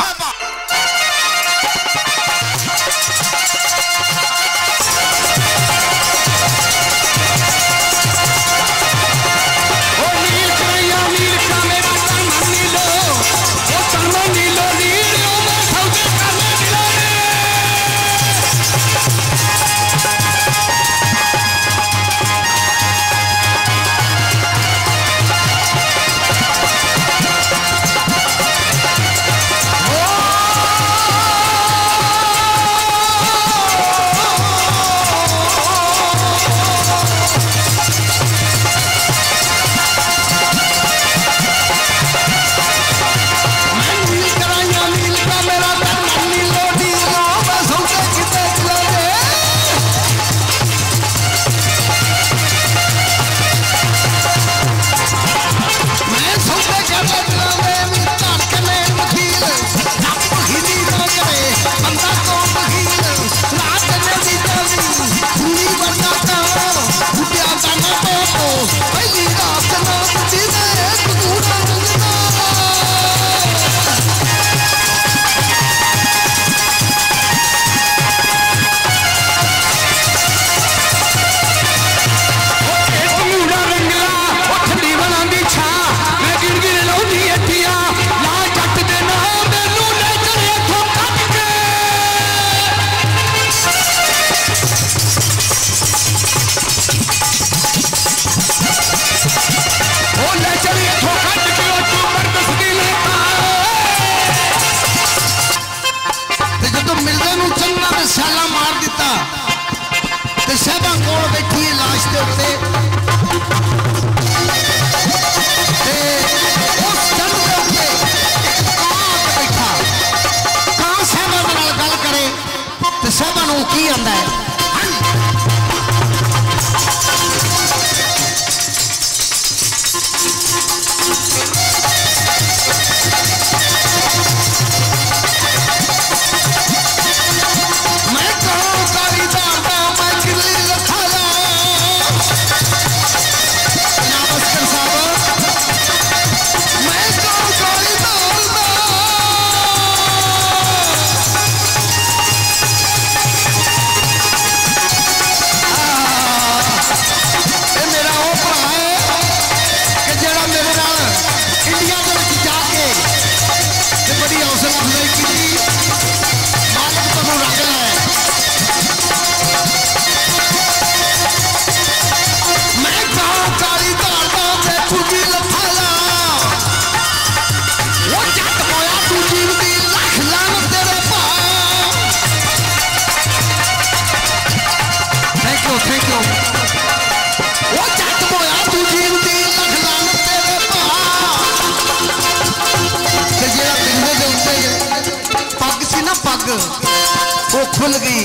वो खुल गई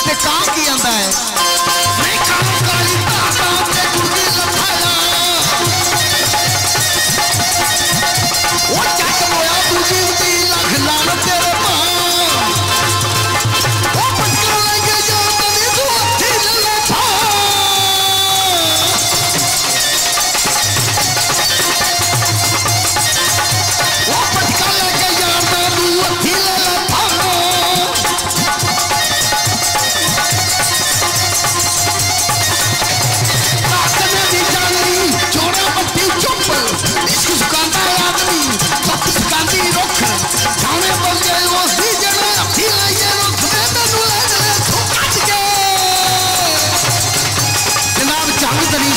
ते कां की आंदा है मैं काली काली ताता ते गुरदी लखाया वो जट मोया दूजी उदी लख लाल तेरे मां वो पटकन लगे जो तने तू हथी ले था वो पटकन लगे यार तू हथी ले था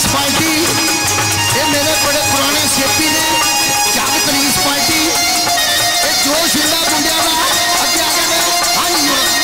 पार्टी ये मेरे बड़े पुराने सेपी ने जंग तरीस पार्टी ये जोश हिंदा मुंडिया का अगे आ गए हाँ जी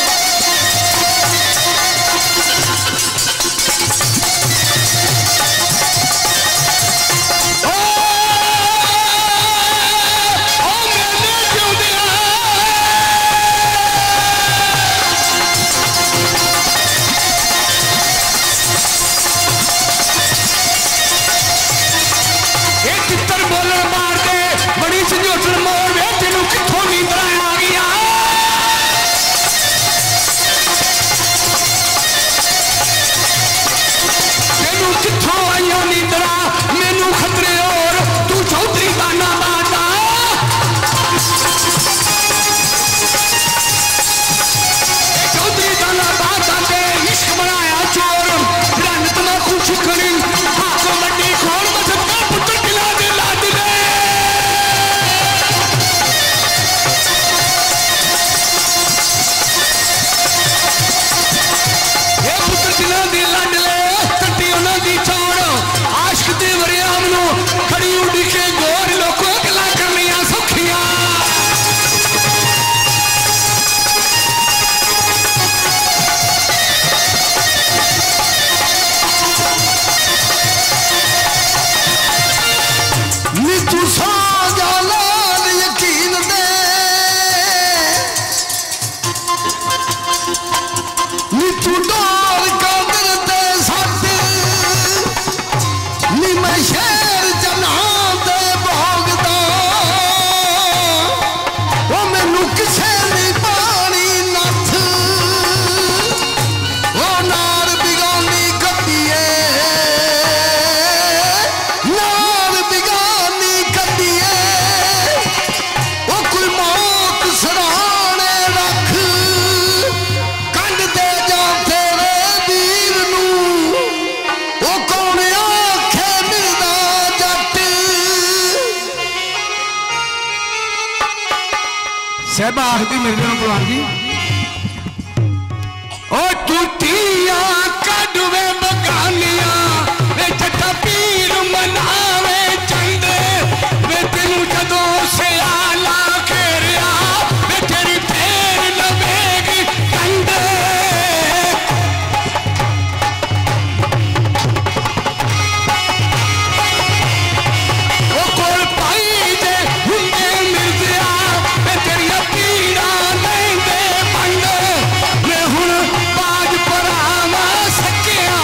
साहबा आखती मेरे भगवान जी ओ टूटिया कड़वे बगानिया वे जटा पीर मनावे चंदे वे तेनू जदों से आला घेरिया वे तेरी फेर लवेगी कंडे ओ कोल पाई दे हुंदे मिलदिया वे तेरी पीड़ा लेंदे पंड मैं हुण बाज परावा सकिया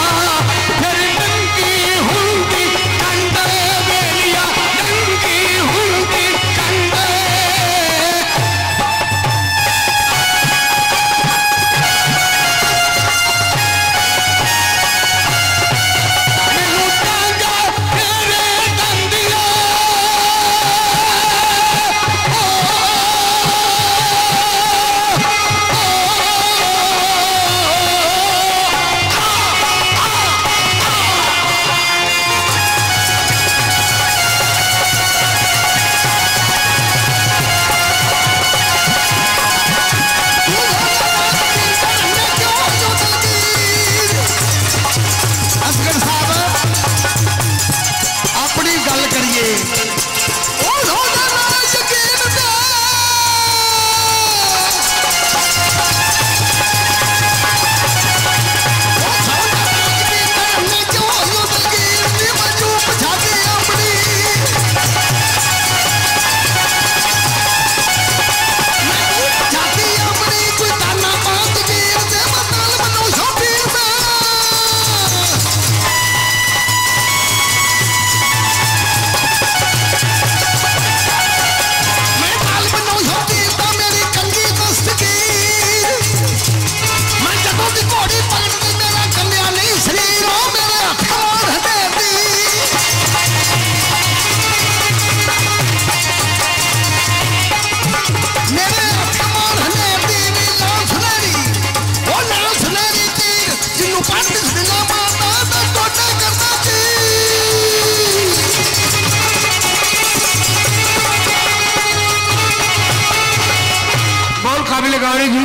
गाने जी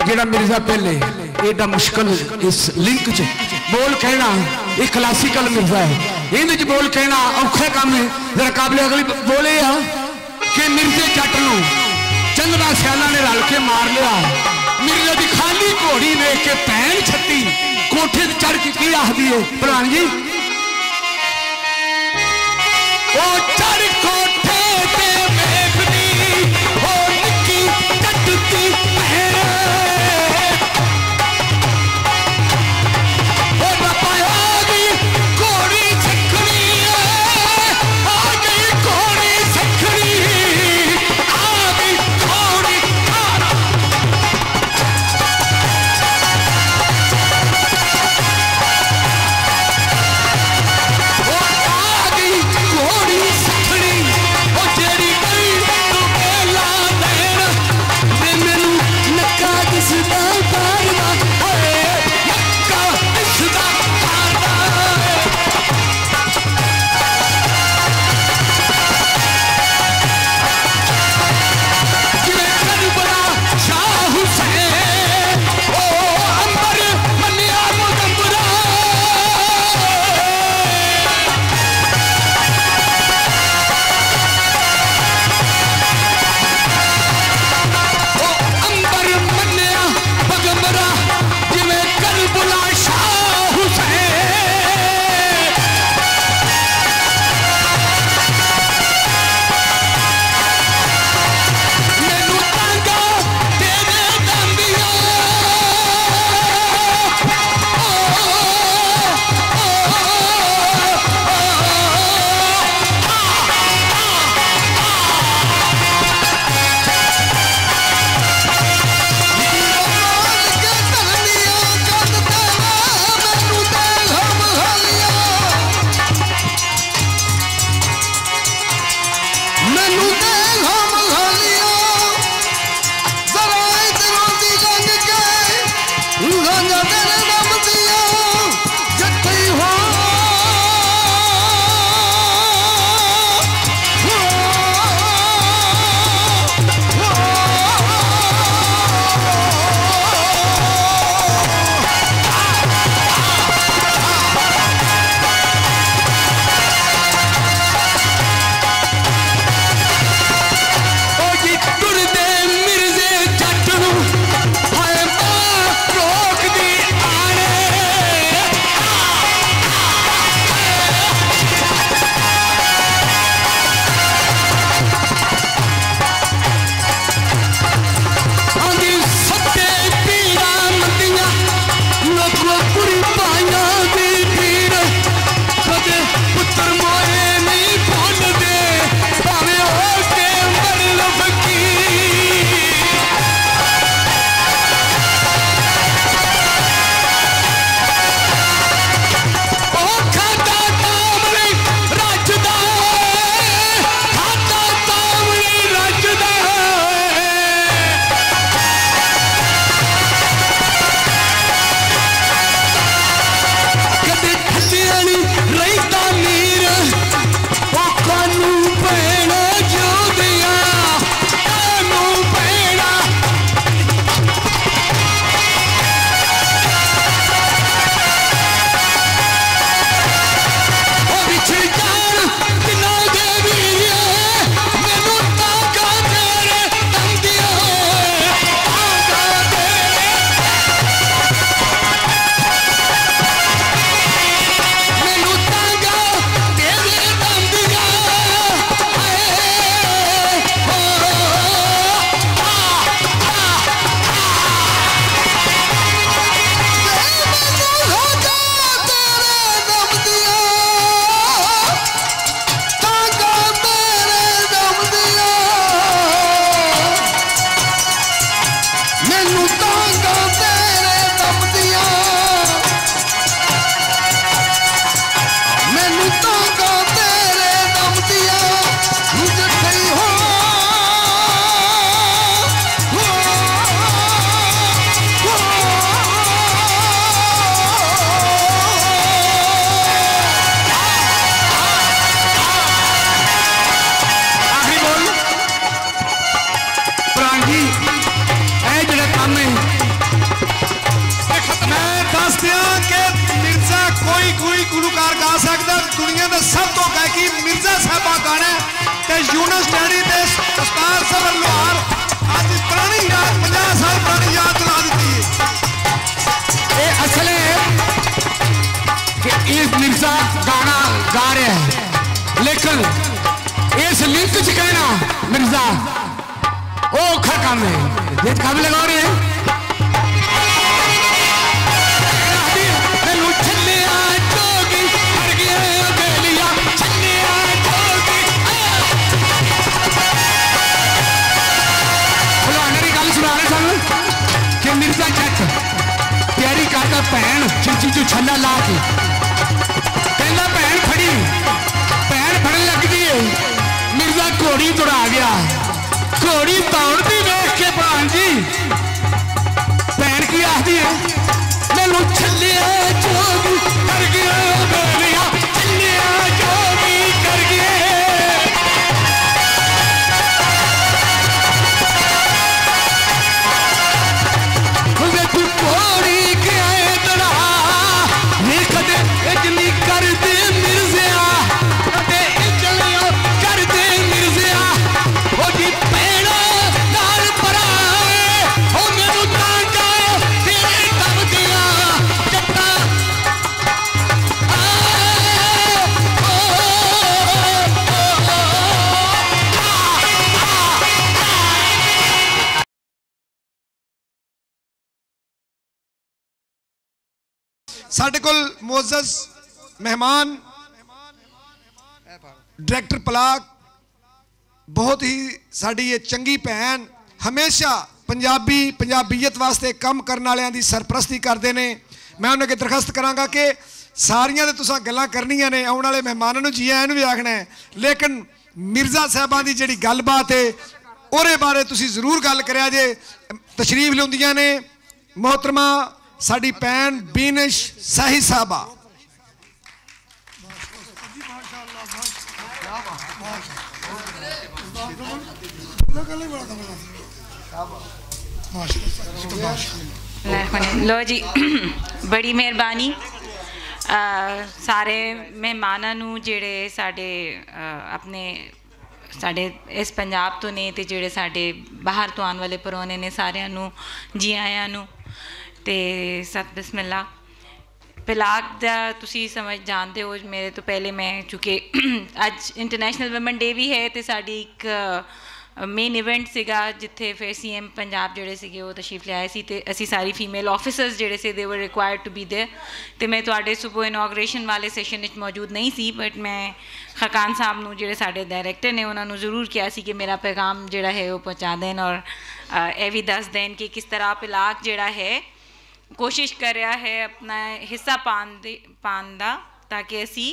जेड़ा मिर्जा पहले एडा मुश्किल इस लिंक च बोल कहना ये क्लासिकल मिर्जा है इन बोल कहना औखा काम है जरा काबले अगली बोले कि मिर्जे जट नूं चंदना सियाला ने रल के मार लिया मिर्जे की खाली घोड़ी देख के भैन छत्ती कोठे चढ़ के की आखदी है प्रधान जी ओ चढ़ कोठे ते बेबनी ओ निक्की टटती भैन ओ बापा आ गई घोड़ी सखनी आ गई घोड़ी सखनी आ गई घोड़ी खाना ओ आ गई घोड़ी सखनी ओ जेड़ी दुनिया का सब तो गायकी मिर्जा साहबा गाना ते यूनुस डैडी ते उस्ताद सबर लोहार आज पुरानी याद 50 साल पुरानी याद दिला दी है। असल है कि इस मिर्जा गाना गा रहा है, लेकिन इस लिंक च कहना मिर्जा वो औखा काम है। ये कब लगा रहे हैं मिर्जा जट तैयारी करता भैन चीची चू छला ला के कहना भैन फड़ी, भैन फड़न लगती है, मिर्जा घोड़ी दौड़ा गया, घोड़ी दौड़ती देख के भान जी भैन की आखती है मैनू छलिया जोगी कर गया बेलिया, छलिया जोगी कर गया। साडे कोल मोअज़्ज़ज़ मेहमान डायरेक्टर पलाक, बहुत ही साड़ी ये चंगी भैन, हमेशा पंजाबी पंजाबीयत वास्ते काम करने वालियां दी सरपरस्ती करते हैं। मैं उन्हें अगे दरखास्त करांगा कि सारियां तो तुसां गल्लां करनियां ने, आने वाले मेहमानों नूं जी आयां नूं भी आखना है, लेकिन मिर्जा साहबां दी जिहड़ी गलबात है ਉਹਦੇ बारे तुसीं जरूर गल करिया जे। तशरीफ लिआउंदियां ने मोहतरमा साड़ी भैन बीनिश साही साहबा। लो जी बड़ी मेहरबानी सारे मेहमानां नूं जेड़े साडे अपने साडे इस पंजाब तो ने ते जेड़े साडे बाहर तो आने वाले परौने ने सारियां नूं जी आयां नूं ते सत बिस्मिल्ला। पलाक दा तुसी समझ जानते हो मेरे तो पहले मैं चूँकि अज इंटरनेशनल वुमेन डे भी है तो साड़ी एक मेन इवेंट सीगा जिथे फिर CM पंजाब जोड़े सीगे वो तशरीफ लियाए सी ते असी सारी फीमेल ऑफिसर्स जोड़े से they were required to be there तो मैं तुहाडे सुबह इनॉग्रेशन वाले सेशन विच मौजूद नहीं सी, बट मैं खकान साहब नूं जिहड़े साडे डायरैक्टर ने उन्हां नूं जरूर किया सी कि मेरा पैगाम जिहड़ा है वो पहुँचा देन और यह भी दस देन कि किस तरह पलाक जिहड़ा है कोशिश कर रहा है अपना हिस्सा पान दा ताकि असी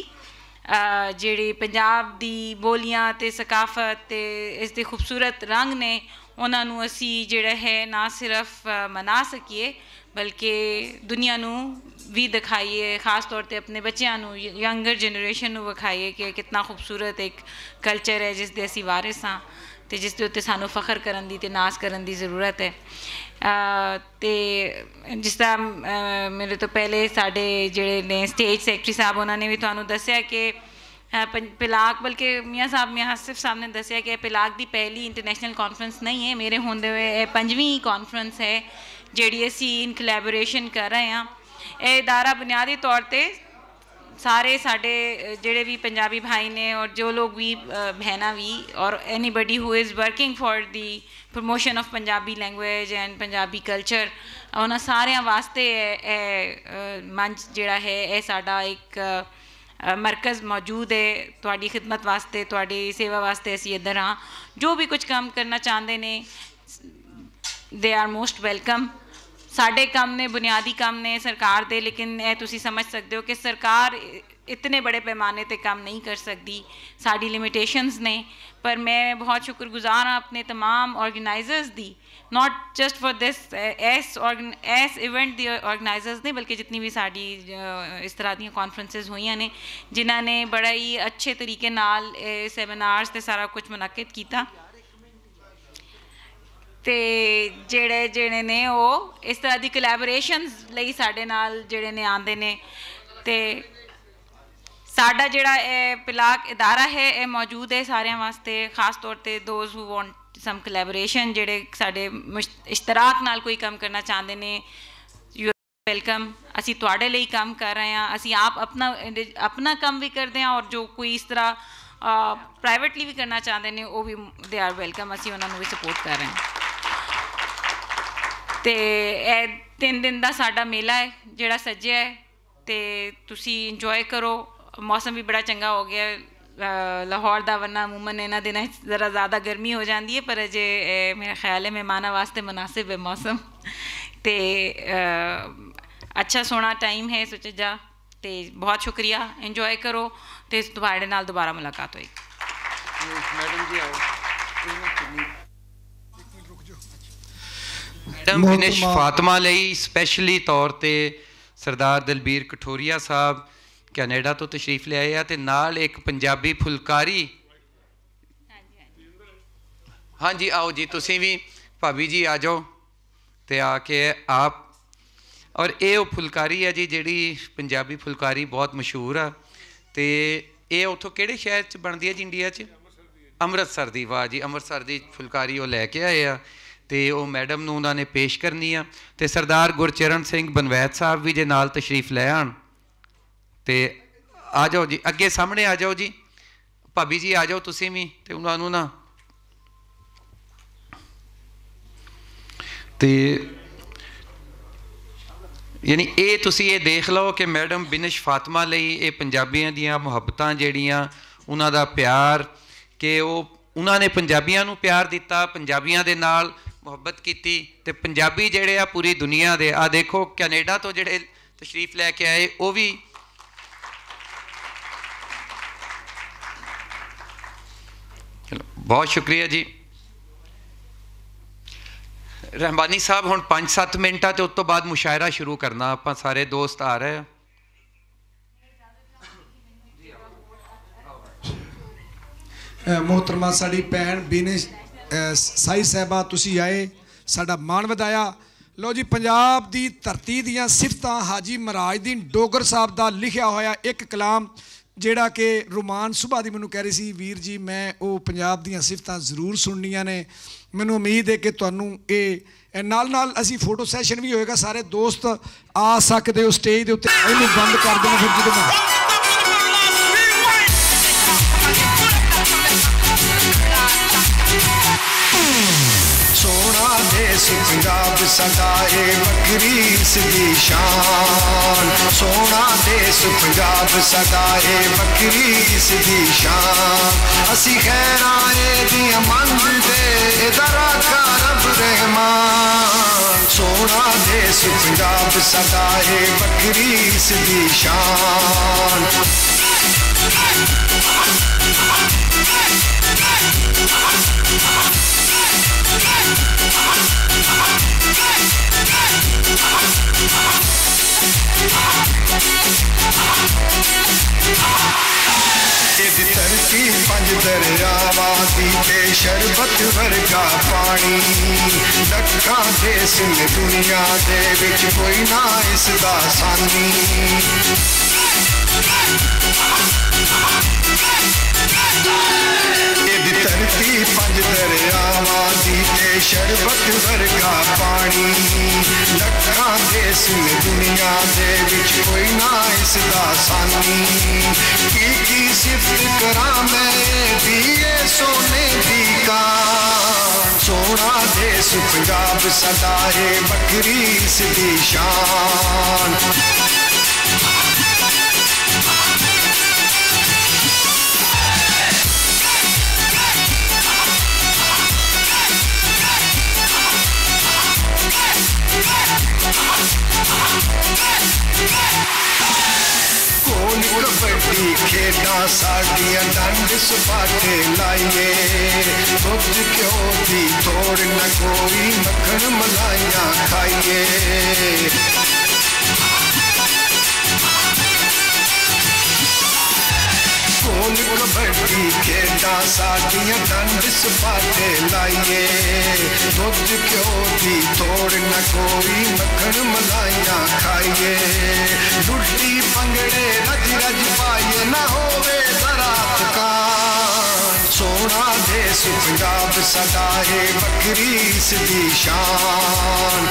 जिहड़ी पंजाब दी बोलियां ते सकाफत ते इस दे खूबसूरत रंग ने उन्हां नूं असी जिहड़ा है ना सिर्फ मना सकीए बल्कि दुनिया नूं भी दिखाइए, खास तौर पे अपने बच्चों नूं यंगर जनरेशन नूं विखाइए कि कितना खूबसूरत एक कल्चर है जिस दे असी वारिस हाँ ते जिस दे उत्ते सानूं फखर करन दी ते नाज करन दी ज़रूरत है। ते जिस तरह मेरे तो पहले साडे जिहड़े ने स्टेज सैकटरी साहब उन्होंने भी तुहानूं दस्सिया कि पलाक बल्कि मियाँ साहब मियाँ हसीफ साहब ने दस्सिया कि पलाक की पहली इंटरनेशनल कॉन्फ्रेंस नहीं है, मेरे होंदे हुए 5वीं कॉन्फ्रेंस है जिहड़ी असी इन कोलैबोरेशन कर रहे हैं। यह इदारा बुनियादी तौर पर सारे साडे जिहड़े भी पंजाबी भाई ने और जो लोग भी बहना भी और anybody who is working for the promotion of Punjabi language and Punjabi culture उन्हां सारियां वास्ते मंच जिहड़ा है यह साडा एक मरकज़ मौजूद है तुहाडी खिदमत वास्ते तुहाडी सेवा वास्ते असी इधर हाँ। जो भी कुछ काम करना चाहते ने दे आर मोस्ट वेलकम। साढ़े काम ने बुनियादी काम ने सरकार दे, लेकिन यह तुसी समझ सकते हो कि सरकार इतने बड़े पैमाने पे काम नहीं कर सकती, साड़ी लिमिटेशंस ने। पर मैं बहुत शुक्रगुजार हाँ अपने तमाम ऑर्गेनाइजर्स दी, नॉट जस्ट फॉर दिस एस इवेंट दी ऑर्गेनाइजर्स ने बल्कि जितनी भी साड़ी इस तरह दी कॉन्फ्रेंसिस हुई ने जिन्होंने बड़ा ही अच्छे तरीके नाल सैमीनार्स ते सारा कुछ मुनक्किद किया ते जेड़े जेड़े ने वो इस तरह की कोलैबोरेशनस लई साडे नाल जेड़े ने आंदे ने ते ਸਾਡਾ ਜਿਹੜਾ ਇਹ ਪਿਲਾਕ ਇਦਾਰਾ ਹੈ ਇਹ ਮੌਜੂਦ ਹੈ ਸਾਰਿਆਂ ਵਾਸਤੇ, ਖਾਸ ਤੌਰ 'ਤੇ those who want some collaboration, ਜਿਹੜੇ ਸਾਡੇ ਇਸ਼ਤਰਾਕ ਨਾਲ ਕੋਈ ਕੰਮ ਕਰਨਾ ਚਾਹੁੰਦੇ ਨੇ, ਯੂ ਆਰ ਵੈਲਕਮ। ਅਸੀਂ ਤੁਹਾਡੇ ਲਈ ਕੰਮ ਕਰ ਰਹੇ ਹਾਂ, ਅਸੀਂ ਆਪ ਆਪਣਾ ਕੰਮ ਵੀ ਕਰਦੇ ਹਾਂ, ਔਰ ਜੋ ਕੋਈ ਇਸ ਤਰ੍ਹਾਂ ਪ੍ਰਾਈਵੇਟਲੀ ਵੀ ਕਰਨਾ ਚਾਹੁੰਦੇ ਨੇ ਉਹ ਵੀ ਦੇ ਆਰ ਵੈਲਕਮ, ਅਸੀਂ ਉਹਨਾਂ ਨੂੰ ਵੀ ਸਪੋਰਟ ਕਰ ਰਹੇ ਹਾਂ। ਅਤੇ ਇਹ 3 ਦਿਨ ਦਾ ਸਾਡਾ ਮੇਲਾ ਹੈ ਜਿਹੜਾ ਸੱਜਿਆ ਹੈ, ਅਤੇ ਤੁਸੀਂ ਇੰਜੋਏ ਕਰੋ। ਮੌਸਮ ਵੀ ਬੜਾ ਚੰਗਾ ਹੋ ਗਿਆ ਲਾਹੌਰ ਦਾ, ਵਰਨਾ ਅਮੂਮਨ ਇਹਨਾਂ ਦਿਨਾਂ ਜ਼ਰਾ ਜ਼ਿਆਦਾ ਗਰਮੀ ਹੋ ਜਾਂਦੀ ਹੈ, ਪਰ ਅਜੇ ਮੇਰਾ ਖਿਆਲ ਹੈ ਮਹਿਮਾਨਾਂ ਵਾਸਤੇ ਮੁਨਾਸਿਬ ਹੈ ਮੌਸਮ, ਅਤੇ ਅੱਛਾ ਸੋਹਣਾ ਟਾਈਮ ਹੈ ਸੁਚੱਜਾ। ਅਤੇ ਬਹੁਤ ਸ਼ੁਕਰੀਆ, ਇੰਜੋਏ ਕਰੋ, ਅਤੇ ਤੁਹਾਡੇ ਨਾਲ ਦੁਬਾਰਾ ਮੁਲਾਕਾਤ ਹੋਏਗੀ। ਮੈਡਮ ਜੀ ਆਓ। ਮੈਡਮ ਬਿਨਸ਼ ਫਾਤਮਾ ਲਈ ਸਪੈਸ਼ਲੀ ਤੌਰ 'ਤੇ ਸਰਦਾਰ ਦਲਬੀਰ ਕਠੋਰੀਆ ਸਾਹਿਬ ਕੈਨੇਡਾ ਤੋਂ ਤਸ਼ਰੀਫ ਲਿਆਏ ਆ, ਅਤੇ ਨਾਲ ਇੱਕ ਪੰਜਾਬੀ ਫੁਲਕਾਰੀ। ਹਾਂਜੀ ਆਓ ਜੀ, ਤੁਸੀਂ ਵੀ ਭਾਬੀ ਜੀ ਆ ਜਾਓ ਅਤੇ ਆ ਕੇ ਆਪ। ਔਰ ਇਹ ਉਹ ਫੁਲਕਾਰੀ ਹੈ ਜੀ ਜਿਹੜੀ ਪੰਜਾਬੀ ਫੁਲਕਾਰੀ ਬਹੁਤ ਮਸ਼ਹੂਰ ਆ, ਅਤੇ ਇਹ ਉੱਥੋਂ ਕਿਹੜੇ ਸ਼ਹਿਰ 'ਚ ਬਣਦੀ ਹੈ ਜੀ ਇੰਡੀਆ 'ਚ? ਅੰਮ੍ਰਿਤਸਰ ਦੀ। ਵਾਹ ਜੀ, ਅੰਮ੍ਰਿਤਸਰ ਦੀ ਫੁਲਕਾਰੀ ਉਹ ਲੈ ਕੇ ਆਏ ਆ, ਅਤੇ ਉਹ ਮੈਡਮ ਨੂੰ ਉਹਨਾਂ ਨੇ ਪੇਸ਼ ਕਰਨੀ ਆ। ਅਤੇ ਸਰਦਾਰ ਗੁਰਚਰਨ ਸਿੰਘ ਬਨਵੈਤ ਸਾਹਿਬ ਵੀ ਜੇ ਨਾਲ ਤਸ਼ਰੀਫ ਲੈ ਆਉਣ, ਅਤੇ ਆ ਜਾਓ ਜੀ ਅੱਗੇ ਸਾਹਮਣੇ ਆ ਜਾਓ ਜੀ, ਭਾਬੀ ਜੀ ਆ ਜਾਓ ਤੁਸੀਂ ਵੀ, ਅਤੇ ਉਹਨਾਂ ਨੂੰ ਨਾ ਅਤੇ ਯਾਨੀ ਇਹ ਤੁਸੀਂ ਇਹ ਦੇਖ ਲਓ ਕਿ ਮੈਡਮ ਬਿਨਸ਼ ਫਾਤਮਾ ਲਈ ਇਹ ਪੰਜਾਬੀਆਂ ਦੀਆਂ ਮੁਹੱਬਤਾਂ ਜਿਹੜੀਆਂ, ਉਹਨਾਂ ਦਾ ਪਿਆਰ, ਕਿ ਉਹਨਾਂ ਨੇ ਪੰਜਾਬੀਆਂ ਨੂੰ ਪਿਆਰ ਦਿੱਤਾ, ਪੰਜਾਬੀਆਂ ਦੇ ਨਾਲ ਮੁਹੱਬਤ ਕੀਤੀ, ਅਤੇ ਪੰਜਾਬੀ ਜਿਹੜੇ ਆ ਪੂਰੀ ਦੁਨੀਆ ਦੇ, ਆ ਦੇਖੋ ਕੈਨੇਡਾ ਤੋਂ ਜਿਹੜੇ ਤਸ਼ਰੀਫ ਲੈ ਕੇ ਆਏ ਉਹ ਵੀ। ਚਲੋ ਬਹੁਤ ਸ਼ੁਕਰੀਆ ਜੀ। ਰਹਿਮਾਨੀ ਸਾਹਿਬ ਹੁਣ 5-7 ਮਿੰਟਾਂ ਤੇ ਉਸ ਤੋਂ ਬਾਅਦ ਮੁਸ਼ਾਇਰਾ ਸ਼ੁਰੂ ਕਰਨਾ, ਆਪਾਂ ਸਾਰੇ ਦੋਸਤ ਆ ਰਹੇ ਆ। मोहतरमा साड़ी भैन बिनेश साई साहबा तुसी आए, साडा मान वधाया। लो जी, पंजाब दी धरती दियां सिफतां हाजी मराजदीन डोगर साहब दा लिखिया होया एक कलाम, ਜਿਹੜਾ कि रुमान सुबह दी मैनू कह रही सी वीर जी मैं वो पंजाब दियां सिफतां जरूर सुननियां ने। मैनू उम्मीद है कि तुहानू ये नाल असी फोटो सैशन भी होएगा, सारे दोस्त आ सकते हो स्टेज के उत्ते। इहनू बंद कर देना फिर जो सोना देश पंजाब सदाए बकरी इसदी शान, सोना देश पंजाब सदाए बकरी इसदी शान। असी खैराए दियां मंगदे दरा का रब रहमान, सोना देश पंजाब सदाए बकरी इसदी शान। धरती 5 दरियावां दी ते शरबत वर्गा पानी, लखां देश ने दुनिया दे विच कोई ना इसदा सानी। धरती 5 दरियावां दी ते शरबत वर्गा पानी, लखां देश ने दुनिया दे विच कोई ना इसदा सानी। की सिफत करा मैं दिए सोने दी कान, सोना देश पंजाब सदाए बकरी इसदी शान। कबड्डी खेडा साडियां डंड सपाटे लाइए, दुध घ्यो दी तोड़ न कोई मक्खन मलाइयां खाइए। कबड्डी खेडा माइयां साडियां डंड सपाटे लाइए दुध घ्यो दी तोड़ न कोई मक्खन मलाइयां खाइए लुट्टी पंगड़े रज रज पाइए ना होवे जरा थकान सोना देश पंजाब सदा है बकरी इसदी शान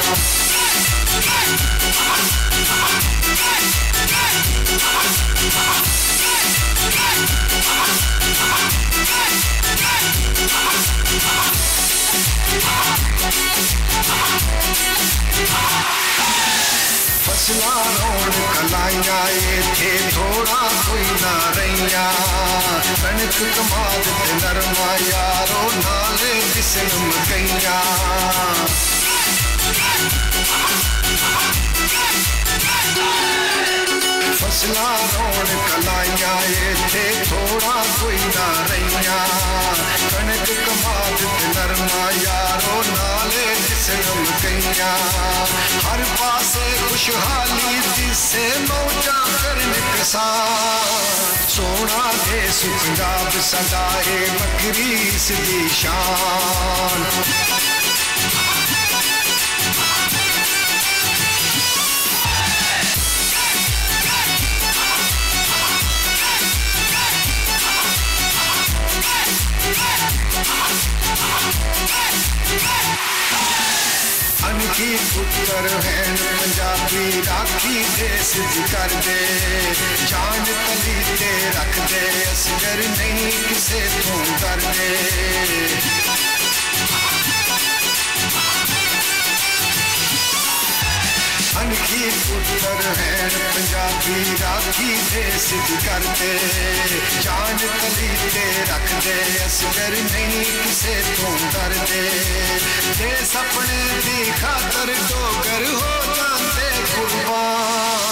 फसलां रोण कलाइयां इत्थे थोड़ा कोई ना रहिया कणक कमाद ते नरमा यारो नाले दिसन मकैया फसलां रोण कलाइयां इत्थे थोड़ा कोई ना रहिया कणक कमाद ते नरमा यारो नाले दिसन मकैया हर पासे खुशहाली दिसे मौजा करन किसान सोना देश पंजाब सदा है बकरी इसदी शान अनकी पुत्र हैं पंजाबी राखी देश दी कर दे जान तली ते रख दे असगर नहीं किसे तो डर दे अनकी पुत्र हैं पंजाबी राखी देश दी कर दे जान तली ते रख दे असगर नहीं किसे तो डर दे देश अपने दी खातर डोगर हो जाते कुर्बान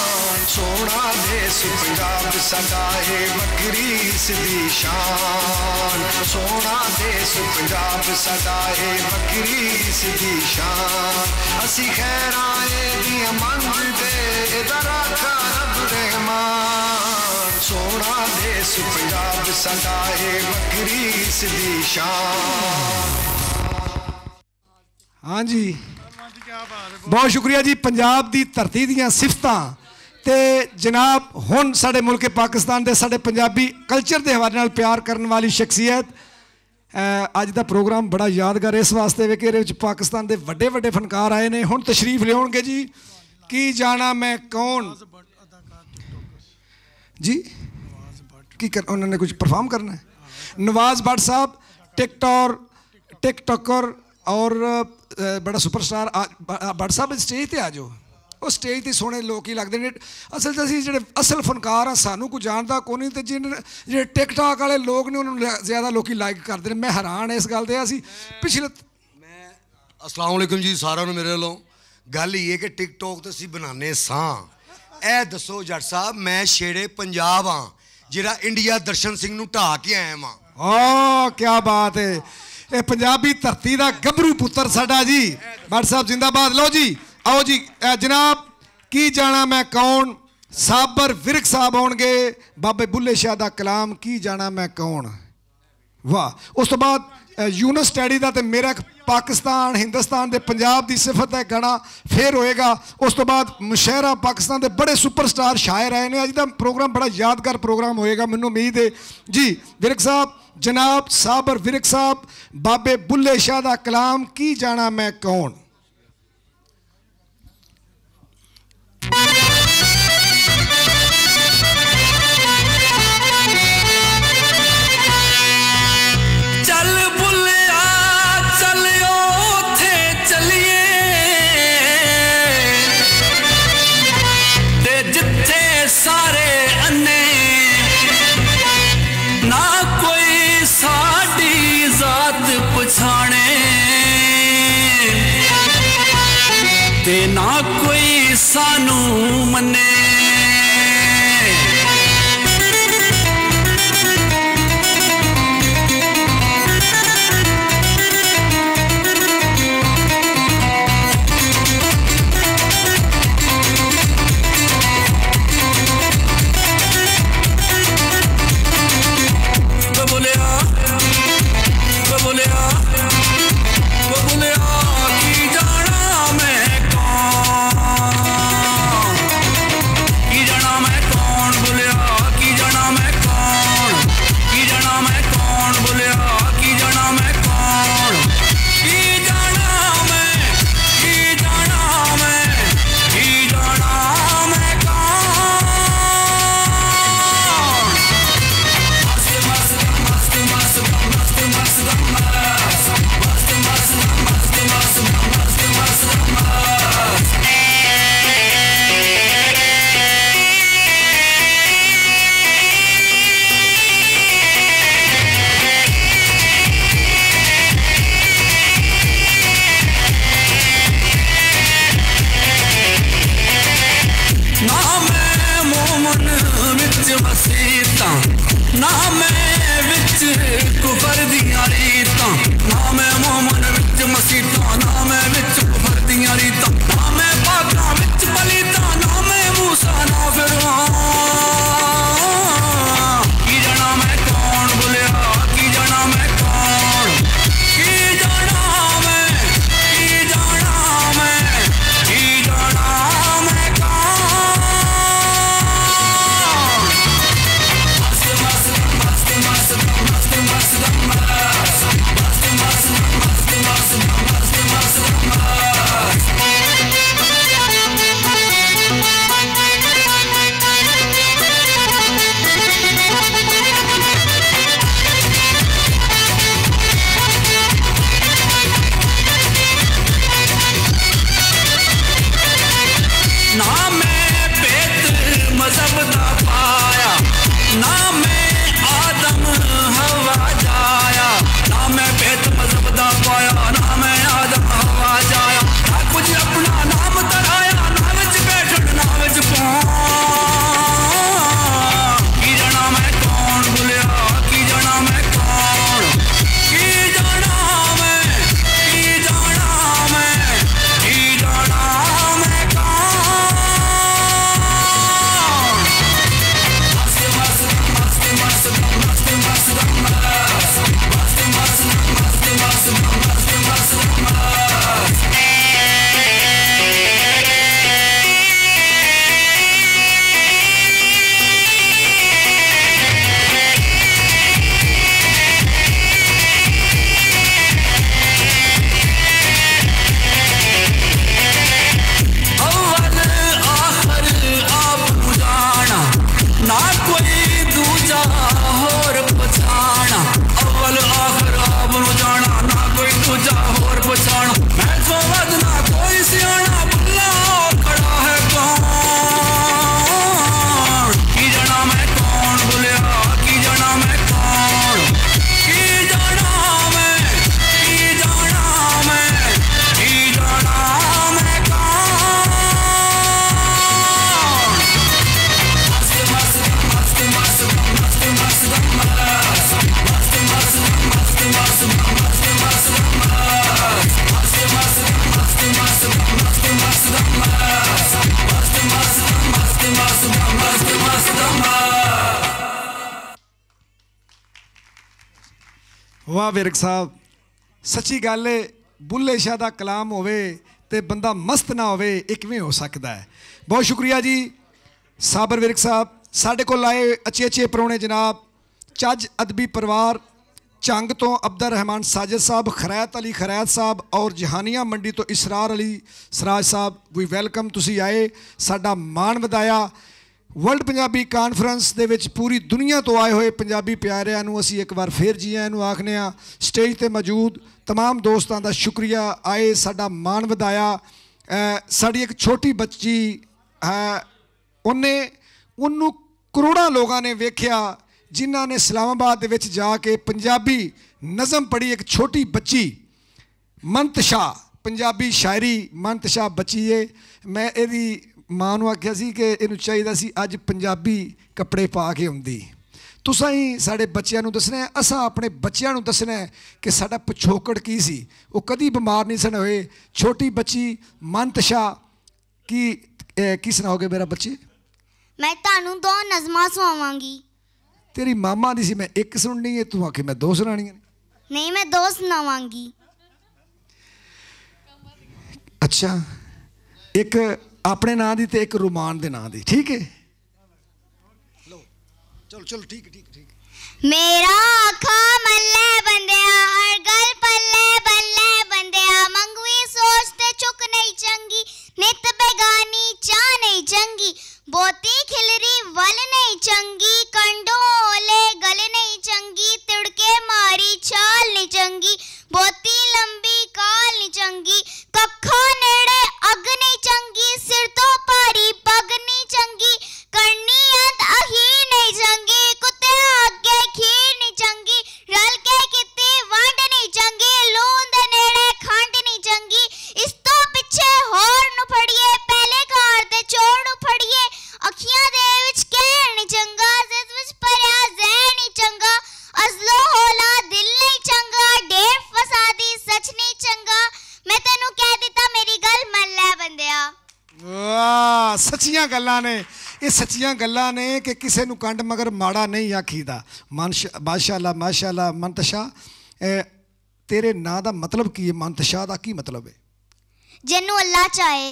सोना देश पंजाब सदा है बकरी इसदी शान सोना देश पंजाब सदा है बकरी इसदी शान असी खैराए दियां मंगदे इधरा का रब रहमान सोना देश पंजाब सदा है बकरी इसदी शान हाँ जी बहुत शुक्रिया जी पंजाब दी धरती दियां सिफतां ते जनाब हुण साडे मुल्क पाकिस्तान दे साडे पंजाबी कल्चर दे हवाले नाल प्यार करने वाली शख्सियत अज दा प्रोग्राम बड़ा यादगार इस वास्ते वे कि इहदे विच पाकिस्तान दे वड्डे वड्डे फनकार आए ने हुण तशरीफ लियाउणगे जी की जाना मैं कौन जी की कर उन्होंने कुछ परफॉर्म करना है नवाज भट्ट साहब टिकटॉकर और बड़ा सुपरस्टार भट्ट साहब स्टेज ते आ जाओ उस स्टेज ते सोहने लोग ही लगते हैं असल असीं जिहड़े असल फनकार हाँ सानू कोई जानता कोई नहीं तो जिहड़े टिकटॉक वाले लोग ने उन्होंने ज़्यादा लोग लाइक करते हैं मैं हैरान इस गल ते असीं पिछले मैं अस्सलाम वालेकुम जी सारिਆਂ ਨੂੰ मेरे ਵੱਲੋਂ गल ये कि टिकटॉक तो असीं बनाने सां ए दसो जट साहब मैं शेरे पंजाब हाँ जिहड़ा इंडिया दर्शन सिंह नूं ढा के आया वां क्या बात है ये पंजाबी धरती का गभरू पुत्र साडा जी भट्ट साहब जिंदाबाद लो जी आओ जी जनाब की जाना मैं कौन साबर विरक साहब आउणगे बाबे बुल्ले शाह दा कलाम की जाना मैं कौन वाह उस तो बाद यूनस स्टडी का तो मेरा पाकिस्तान हिंदुस्तान के पंजाब की सिफत है गाना फिर होएगा उस तो बाद मुशायरा पाकिस्तान के बड़े सुपरस्टार शायर आए हैं अज का प्रोग्राम बड़ा यादगार प्रोग्राम होएगा मैनू उम्मीद है जी विरक साहब जनाब साबर विरक साहब बाबे बुल्ले शाह का कलाम की जाना मैं कौन ते ना कोई सानू मने बोलिया ना मैं विच कुफर दियां रीतां ना मैं मोमन विच मसीतां ना मैं विच कुफर दियां रीतां ना मैं पाकां विच पलीतां ना मैं मूसा ना फिरौन की जाना मैं कौन बोलिया की जाना मैं कौन की जाना मैं की जाना मैं की जाना मैं कौन मस्त मस्त मस्त मस्त मस्त ना मैं बेत मजहब दा पाया ना मैं आदम हवा जाया ना मैं बेत मजहब दा पाया ना मैं आदम हवा जाया ना कुछ अपना नाम तराया ना विच बैठन ना विच पौन की जाना मैं कौन बोलिया की जाना मैं कौन की जाना मैं की जाना मैं की जाना मैं कौन ना कोई दूजा होर पछाना अव्वल आखिर आप नु जाना ना कोई दूजा होर पछाना मैं तो वद ना कोई सियाना बुल्ला खड़ा है कौन की जाना मैं कौन बोलिया की जाना मैं कौन की जाना मैं की जाना मैं की जाना मैं कौन वाह विरक साहब सच्ची गल है बुल्ले शाह का कलाम होवे ते बंदा मस्त ना होवे ये किवें हो सकता है। बहुत शुक्रिया जी साबर विरक साहब। साढ़े को आए अच्छे अच्छे परौने जनाब चज अदबी परिवार चंग तो अब्दुल रहमान साजिद साहब, खरैत अली खरैत साहब और जहानिया मंडी तो इसरार अली सराज साहब वी वेलकम। तुसी आए साडा मान वधाया। वर्ल्ड पंजाबी कानफ्रेंस दे विच पूरी दुनिया तो आए हुए पंजाबी प्यारिਆਂ ਨੂੰ ਅਸੀਂ एक बार फिर जी आਇਆਂ ਨੂੰ आखने आ। स्टेज ते मौजूद तमाम दोस्तों का शुक्रिया आए साडा मान वधाया। साड़ी एक छोटी बच्ची है उन्होंने करोड़ों लोगों ने वेख्या जिन्हों ने इस्लामाबाद दे विच जाके पंजाबी नज़म पढ़ी। एक छोटी बच्ची मंतशा पंजाबी शायरी मंतशा बच्ची है। मैं यदी मां नूं आख्या सी कि इहनूं चाहीदा सी अज पंजाबी कपड़े पा के आउंदी। तुसां ही साडे बच्चिआं नूं दसना है, असां अपने बच्चिआं नूं दसना है कि साडा पिछोकड़ की सी। वो कदी बीमार नहीं सन होए। छोटी बच्ची मंतशा की सुनाओगे मेरा बच्चे? मैं तुहानूं दो नज़मां सुणावांगी। तेरी मामा दी सी मैं एक सुननी है, तू आखे मैं दो सुनानियां ने। नहीं मैं दो सुनावांगी। अच्छा एक अपने नां दी ते एक रुमान दे नां दी, ठीक है? चलो चलो ठीक है ठीक है ठीक है। मेरा आखा मल्ले बंदिया हर गल पल्ले बल्ले बंदिया मंगवी सोचते चुक नहीं चंगी नित बेगानी चा नहीं चंगी बोती खिलरी वल नहीं चंगी कंडोले गल नहीं चंगी तिड़के मारी चाल नहीं चंगी बोती लंबी काल नहीं चंगी कखा नेड़े अग नहीं चंगी सिर तो भारी पग नहीं चंगी करनी अंत अही नहीं चंगी कुत्ते आगे खीर नहीं चंगी रल के वाह सच्चियां गल्लां ने, ये सच्चियां गल्लां ने कि किसी नूं कंड मगर माड़ा नहीं आखीदा। माशाअल्लाह माशाअल्लाह। मंतशा तेरे नां दा मतलब की है? मंतशा दा की मतलब है? जिन्नू अल्लाह चाहे।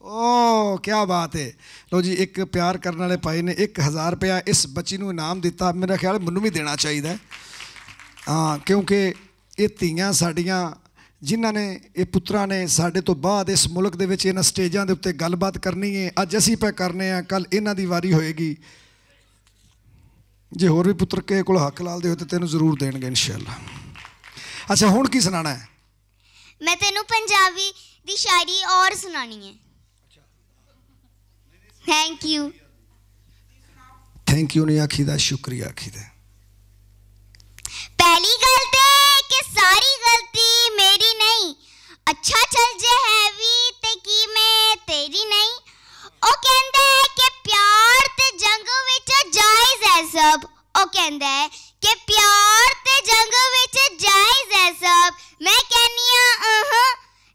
ओ क्या बात है। लो जी एक प्यार करने वाले भाई ने 1000 रुपया इस बच्ची नूं इनाम दिता। मेरा ख्याल मैनू भी देना चाहिए। हाँ क्योंकि ये धीआं साडियां जिन्हां ने ये पुत्रा ने साडे तो बाद इस मुल्क दे विच इन्हां स्टेजां दे उत्ते गलबात करनी है। अज असीं पे करने आ, कल इन्हां दी वारी होएगी। जे होर भी पुत्र के कोल हक लाल दे हो तो तेनों जरूर देणगे इंशाअल्लाह। अच्छा हुण की सुनाना है? मैं तेनों पंजाबी दी शायरी और सुनानी है। Thank you. थैंक यू नहीं आखीदा, शुक्रिया आखीदा। पहली गल ते कि सारी गलती मेरी नहीं, अच्छा चल जे है भी ते की मैं तेरी नहीं। ओ कहंदा है कि प्यार ते जंग विच जायज़ है सब। ओ कहंदा है कि प्यार ते जंग विच जायज़ है सब। मैं कहनी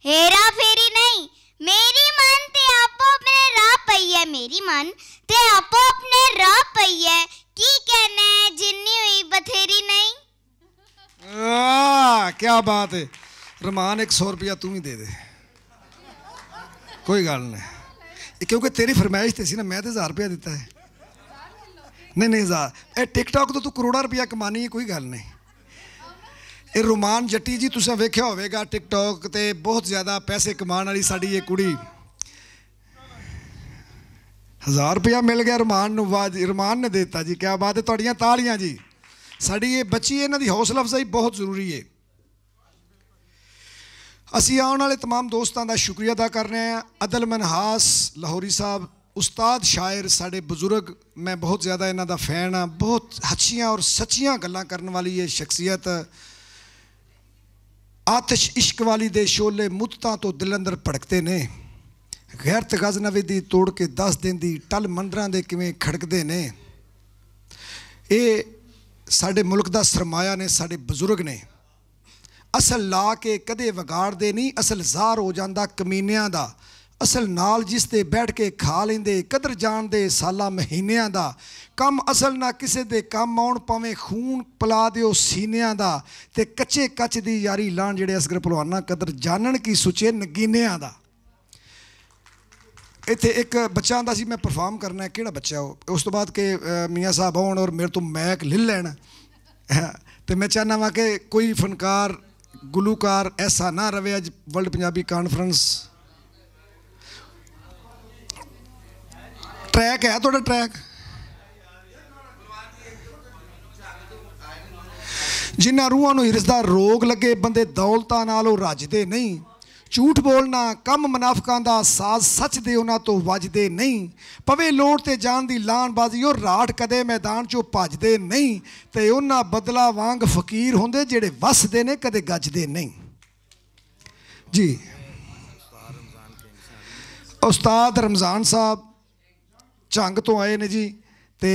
हेरा फेरी नहीं। मेरी मन ते आपो अपने राह पई है, मेरी मन ते आपो अपने राह पई है। की कहना है जिन्नी हुई बथेरी नहीं। क्या बात है। रमान 100 रुपया तू ही दे दे, कोई गल नहीं, क्योंकि तेरी फरमाइश थी ना। मैं तो 1000 रुपया दिता है। नहीं नहीं 1000 टिकटॉक तो तू करोड़ा रुपया कमानी है, कोई गल नहीं। ये रोमान जट्टी जी तुसें वेख्या होवेगा टिकटॉक ते बहुत ज़्यादा पैसे कमाने वाली साड़ी ये कुड़ी। 1000 रुपया मिल गया रमान नूं। वाह जी रमान ने देता जी, क्या बात है। तुहाड़ियां तालियां जी। साड़ी ये बच्ची इन्हां दी हौसला अफजाई बहुत ज़रूरी है। असी आने वाले तमाम दोस्तों का शुक्रिया अदा कर रहे हैं। अदल मनहास लाहौरी साहब उस्ताद शायर साढ़े बजुर्ग, मैं बहुत ज़्यादा इन्हां दा फैन हाँ। बहुत अच्छियां और सच्चियां गल्लां करने वाली ये शख्सियत। आतिश इश्क वाली दे शोले मुद्दतां तो दिल अंदर भड़कते ने। गैरत गज़नवी दी तोड़ के दस देंदी टल मंदरां दे किवें खड़कदे ने। ये साढ़े मुल्क दा सरमाया ने साढ़े बजुर्ग ने। असल ला के कदे वगाड़दे नहीं, असल ज़ार हो जांदा कमीनियां दा। असल नाल जिस ते बैठ के खा लेंदे, कदर जानदे साला महीनियां दा। कम असल ना किसे दे कम आउण, भावें खून पिला दिओ सीनियां दा। ते कच्चे कच दी यारी लाण जेड़े असगर पहलवाना कदर जानन की सुचे नगीनियां दा। इत्थे एक बच्चा आंदा सी मैं परफॉर्म करना है, केड़ा बच्चा हो। उस तो बाद के मियाँ साहब आउण और मेरे तो मैक ले लैन। तो मैं चाहना वा कि कोई फनकार गुलूकार ऐसा ना रवे। अज वर्ल्ड पंजाबी कॉन्फ्रेंस ट्रैक है थोड़ा ट्रैक जिन्हां रूहां नूं हिरसदा रोग लगे, बंदे दौलतां नाल रजदे नहीं। झूठ बोलना कम मुनाफिकां दा, साज सच दे उन्हां तो वजदे नहीं। पवे लोड़ ते जान दी लानबाजी, और राठ कदे मैदान चों भजदे नहीं। ते उन्हां बदला वांग फकीर हुंदे जेड़े वसदे ने कदे गजदे नहीं। जी उस्ताद रमज़ान साहब झंग तो आए ने जी। ते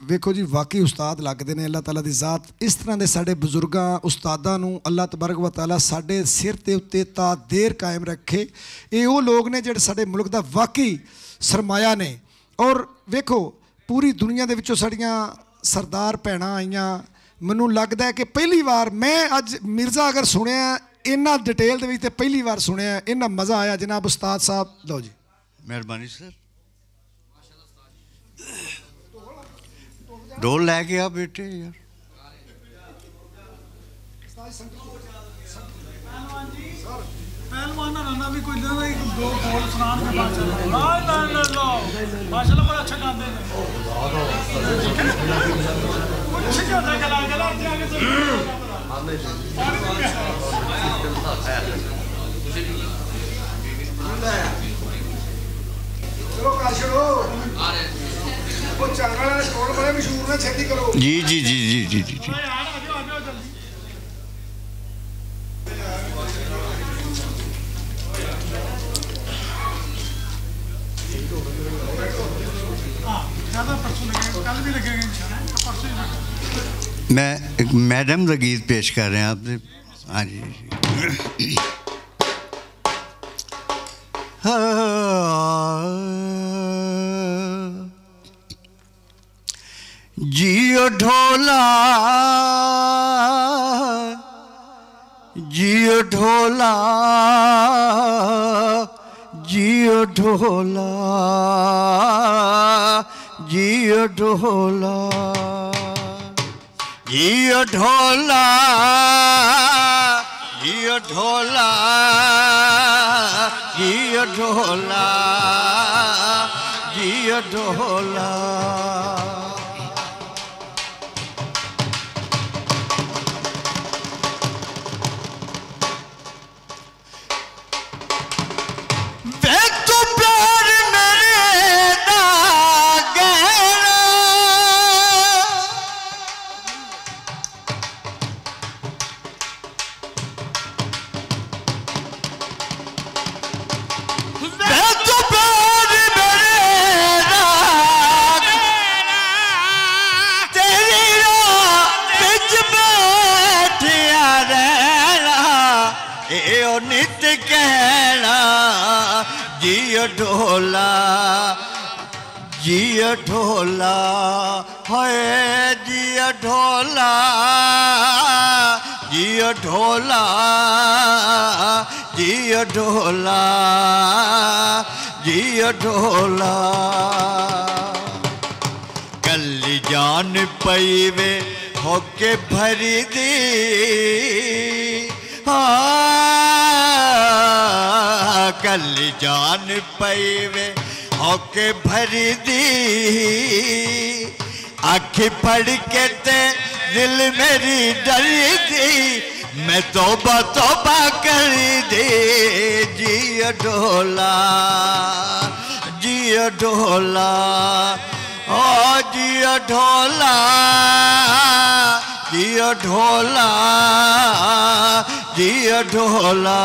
वेखो जी वाकई उस्ताद लगते हैं। अल्लाह ताला दी ज़ात इस तरह के साढ़े बजुर्गों उस्तादां नूं अल्लाह तबारक व तआला साढ़े सिर के उत्ते ता देर कायम रखे। ये वो लोग ने जिहड़े साढ़े मुल्क दा वाकई सरमाया ने। और वेखो पूरी दुनिया दे विचों साड़ियां सरदार भैणां आईयां। मैनूं लगदा है कि पहली बार मैं अज मिर्ज़ा अगर सुनिया इन्ना डिटेल दे विच ते पहली बार सुनिया, इन्ना मज़ा आया। जनाब उस्ताद साहब लो जी। मेहरबानी सर। डोल लैके आ बेटे यार। पहलवान ना भी कोई दो बोल सुनान के बाद चलो। माशाल्लाह बड़ा अच्छा गाते हैं। कुछ नहीं होता गला गला आगे से चलो कर छोड़ो। वो चांगला वाले स्टोर बड़े मशहूर ने, छेती करो। जी जी जी जी जी जी जी। मैं एक मैडम का गीत पेश कर रहे हैं आपसे। हाँ जी। ढोला जियो ढोला जियो ढोला जियो ढोला जियो ढोला जियो ढोला जियो ढोला जियो ढोला जियो ढोला जियो ढोला है जियो ढोला जियो ढोला जियो ढोला जियो ढोला कल जान पईवे होके भरी दी कल जान पईवे होके भरी दी आँखें पढ़ के ते दिल मेरी डरी थी मैं तौबा तौबा कर दी जियो ढोला जियो ढोला ओ जियो ढोला जियो ढोला जियो ढोला